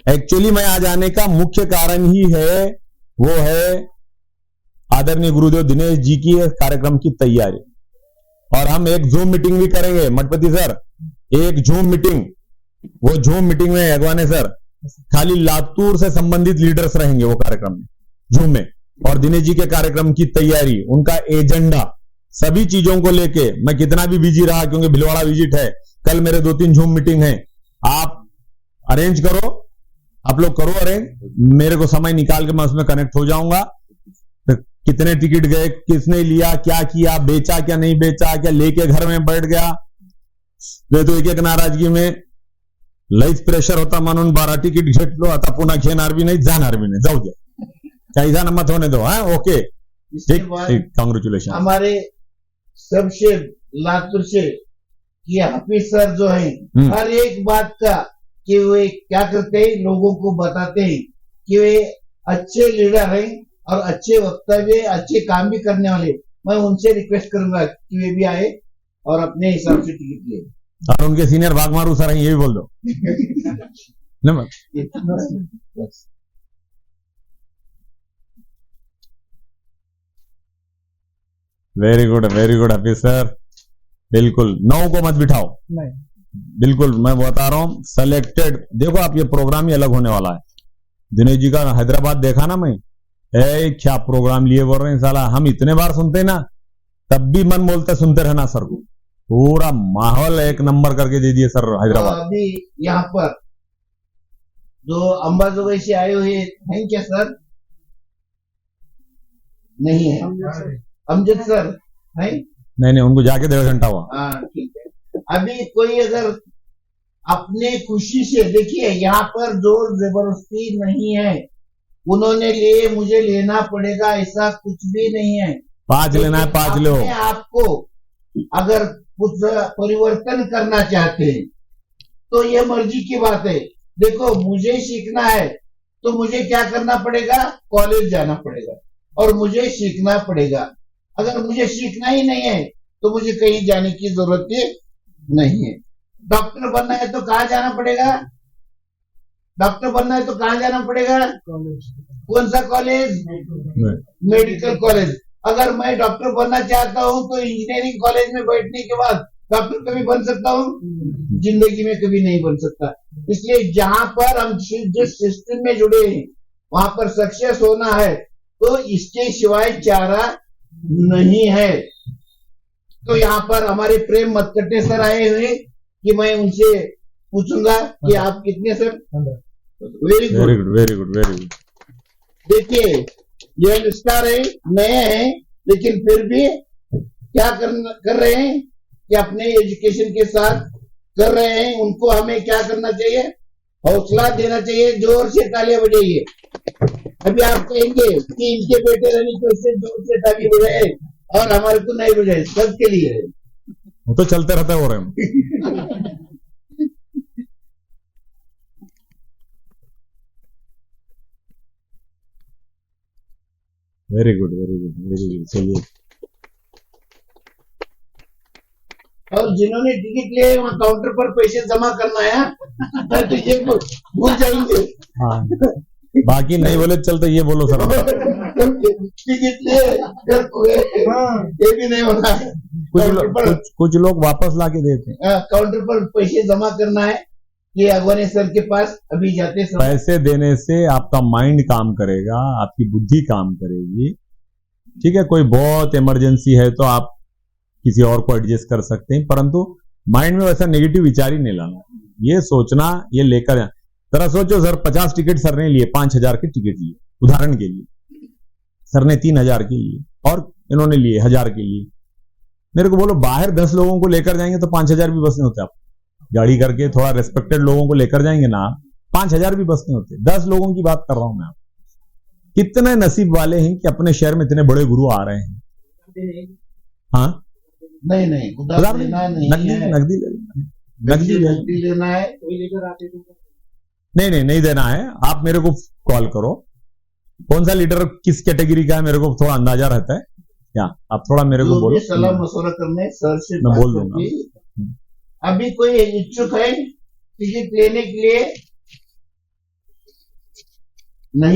एक्चुअली मैं आज आने का मुख्य कारण ही है, वो है आदरणीय गुरुदेव दिनेश जी की कार्यक्रम की तैयारी। और हम एक जूम मीटिंग भी करेंगे मठपति सर, एक जूम मीटिंग। वो जूम मीटिंग में अगवाने सर खाली लातूर से संबंधित लीडर्स रहेंगे वो कार्यक्रम में, जूम में। और दिनेश जी के कार्यक्रम की तैयारी, उनका एजेंडा, सभी चीजों को लेके मैं कितना भी बिजी रहा, क्योंकि भिलवाड़ा विजिट है, कल मेरे 2-3 जूम मीटिंग है। आप अरेंज करो, आप लोग करो अरेंज, मेरे को समय निकाल के मैं उसमें कनेक्ट हो जाऊंगा। तो कितने टिकट गए, किसने लिया, क्या किया, बेचा क्या नहीं बेचा, क्या लेके घर में बैठ गया। तो एक एक नाराजगी में लईच प्रेशर होता म्हणून 12 तिकीट घेतलो, आता पुन्हा घेणार भी नाही, जाणार भी नाही, जाऊ द्या, काही जण मत होने दो। हाँ ओके, ठीक, कांग्रेचुलेशन। हमारे सबसे लातूर से ये हाफिज सर जो है, हर एक बात का कि वे क्या करते हैं, लोगों को बताते हैं कि वे अच्छे लीडर हैं और अच्छे वक्तव्य, अच्छे काम भी करने वाले। मैं उनसे रिक्वेस्ट करूंगा कि वे भी आए और अपने हिसाब से टिकट ले। और उनके सीनियर भागमारू सर हैं, ये भी बोल दो। वेरी गुड हाफिज सर, बिल्कुल 9 को मत बिठाओ, नहीं, बिल्कुल मैं बता रहा हूं, सेलेक्टेड। देखो आप, ये प्रोग्राम ही अलग होने वाला है। दिनेश जी का हैदराबाद देखा ना मैं, क्या प्रोग्राम लिए बोल रहे हैं साला। हम इतने बार सुनते ना, तब भी मन बोलता सुनते रहना सर को। पूरा माहौल एक नंबर करके दे दिए सर हैदराबाद। अभी यहाँ पर जो अंबाजोगाई से आए हुए हैं क्या सर? नहीं है, अमजद सर है? नहीं, उनको जाके 1.5 घंटा हुआ। हाँ ठीक है। अभी कोई अगर अपने खुशी से, देखिए यहाँ पर जोर जबरदस्ती नहीं है, उन्होंने लिए मुझे लेना पड़ेगा ऐसा कुछ भी नहीं है। 5 लेना है, 5 लो। आपको अगर कुछ परिवर्तन करना चाहते हैं तो ये मर्जी की बात है। देखो मुझे सीखना है तो मुझे क्या करना पड़ेगा, कॉलेज जाना पड़ेगा और मुझे सीखना पड़ेगा। अगर मुझे सीखना ही नहीं है तो मुझे कहीं जाने की जरूरत नहीं है। डॉक्टर बनना है तो कहाँ जाना पड़ेगा? डॉक्टर बनना है तो कहाँ जाना पड़ेगा? कौन सा कॉलेज? Medical college. अगर मैं डॉक्टर बनना चाहता हूं तो इंजीनियरिंग कॉलेज में बैठने के बाद डॉक्टर कभी बन सकता हूं? जिंदगी में कभी नहीं बन सकता। इसलिए जहां पर हम जिस सिस्टम में जुड़े हैं वहां पर सक्सेस होना है तो इसके सिवाय चारा नहीं है। तो यहाँ पर हमारे प्रेम मतकटे सर आए हुए कि मैं उनसे पूछूंगा कि आप कितने सर? Very good. देखिए ये स्टार है, नए हैं, लेकिन फिर भी क्या कर रहे हैं कि अपने एजुकेशन के साथ कर रहे हैं। उनको हमें क्या करना चाहिए? हौसला देना चाहिए, जोर से तालियां बजाइए। अभी आप कहेंगे कि इनके बेटे रवि को इससे जोर से ताली बजाए और हमारे को नहीं बजाए, सबके लिए है। वो तो चलते रहता है हो रहे। Very good. चलिए, और जिन्होंने टिकट लिए वहाँ काउंटर पर पैसे जमा करना है तो ये भूल जाएंगे। हाँ, बाकी नहीं बोले चलते, ये बोलो सर। टिकट लिए ये भी नहीं होना है। कुछ लोग वापस ला के देते हैं। काउंटर पर पैसे जमा करना है, ये अगवाने सर के पास अभी जाते समय। पैसे देने से आपका माइंड काम करेगा, आपकी बुद्धि काम करेगी। ठीक है, कोई बहुत इमरजेंसी है तो आप किसी और को एडजस्ट कर सकते हैं, परंतु माइंड में वैसा नेगेटिव विचार ही नहीं लाना। ये सोचना, ये लेकर जरा सोचो सर, 50 टिकट सर ने लिए, 5,000 के टिकट लिए, उदाहरण के लिए। सर ने 3,000 के लिए और इन्होंने लिए 1,000 के लिए। मेरे को बोलो, बाहर 10 लोगों को लेकर जाएंगे तो 5,000 भी बस नहीं होते। आप गाड़ी करके थोड़ा रेस्पेक्टेड लोगों को लेकर जाएंगे ना, 5,000 भी बस नहीं होते। 10 लोगों की बात कर रहा हूं मैं। कितने नसीब वाले हैं कि अपने शहर में इतने बड़े गुरु आ रहे हैं। हाँ, नहीं उधार लेना नकदी लेना है। नहीं देना है। आप मेरे को कॉल करो, कौन सा लीडर किस कैटेगरी का है मेरे को थोड़ा अंदाजा रहता है। क्या आप थोड़ा मेरे को जो बोलो, भी सलाह मशवरा करने सर से मैं बात बोल दूंगा। करके अभी कोई इच्छुक है टिकट लेने के लिए? नहीं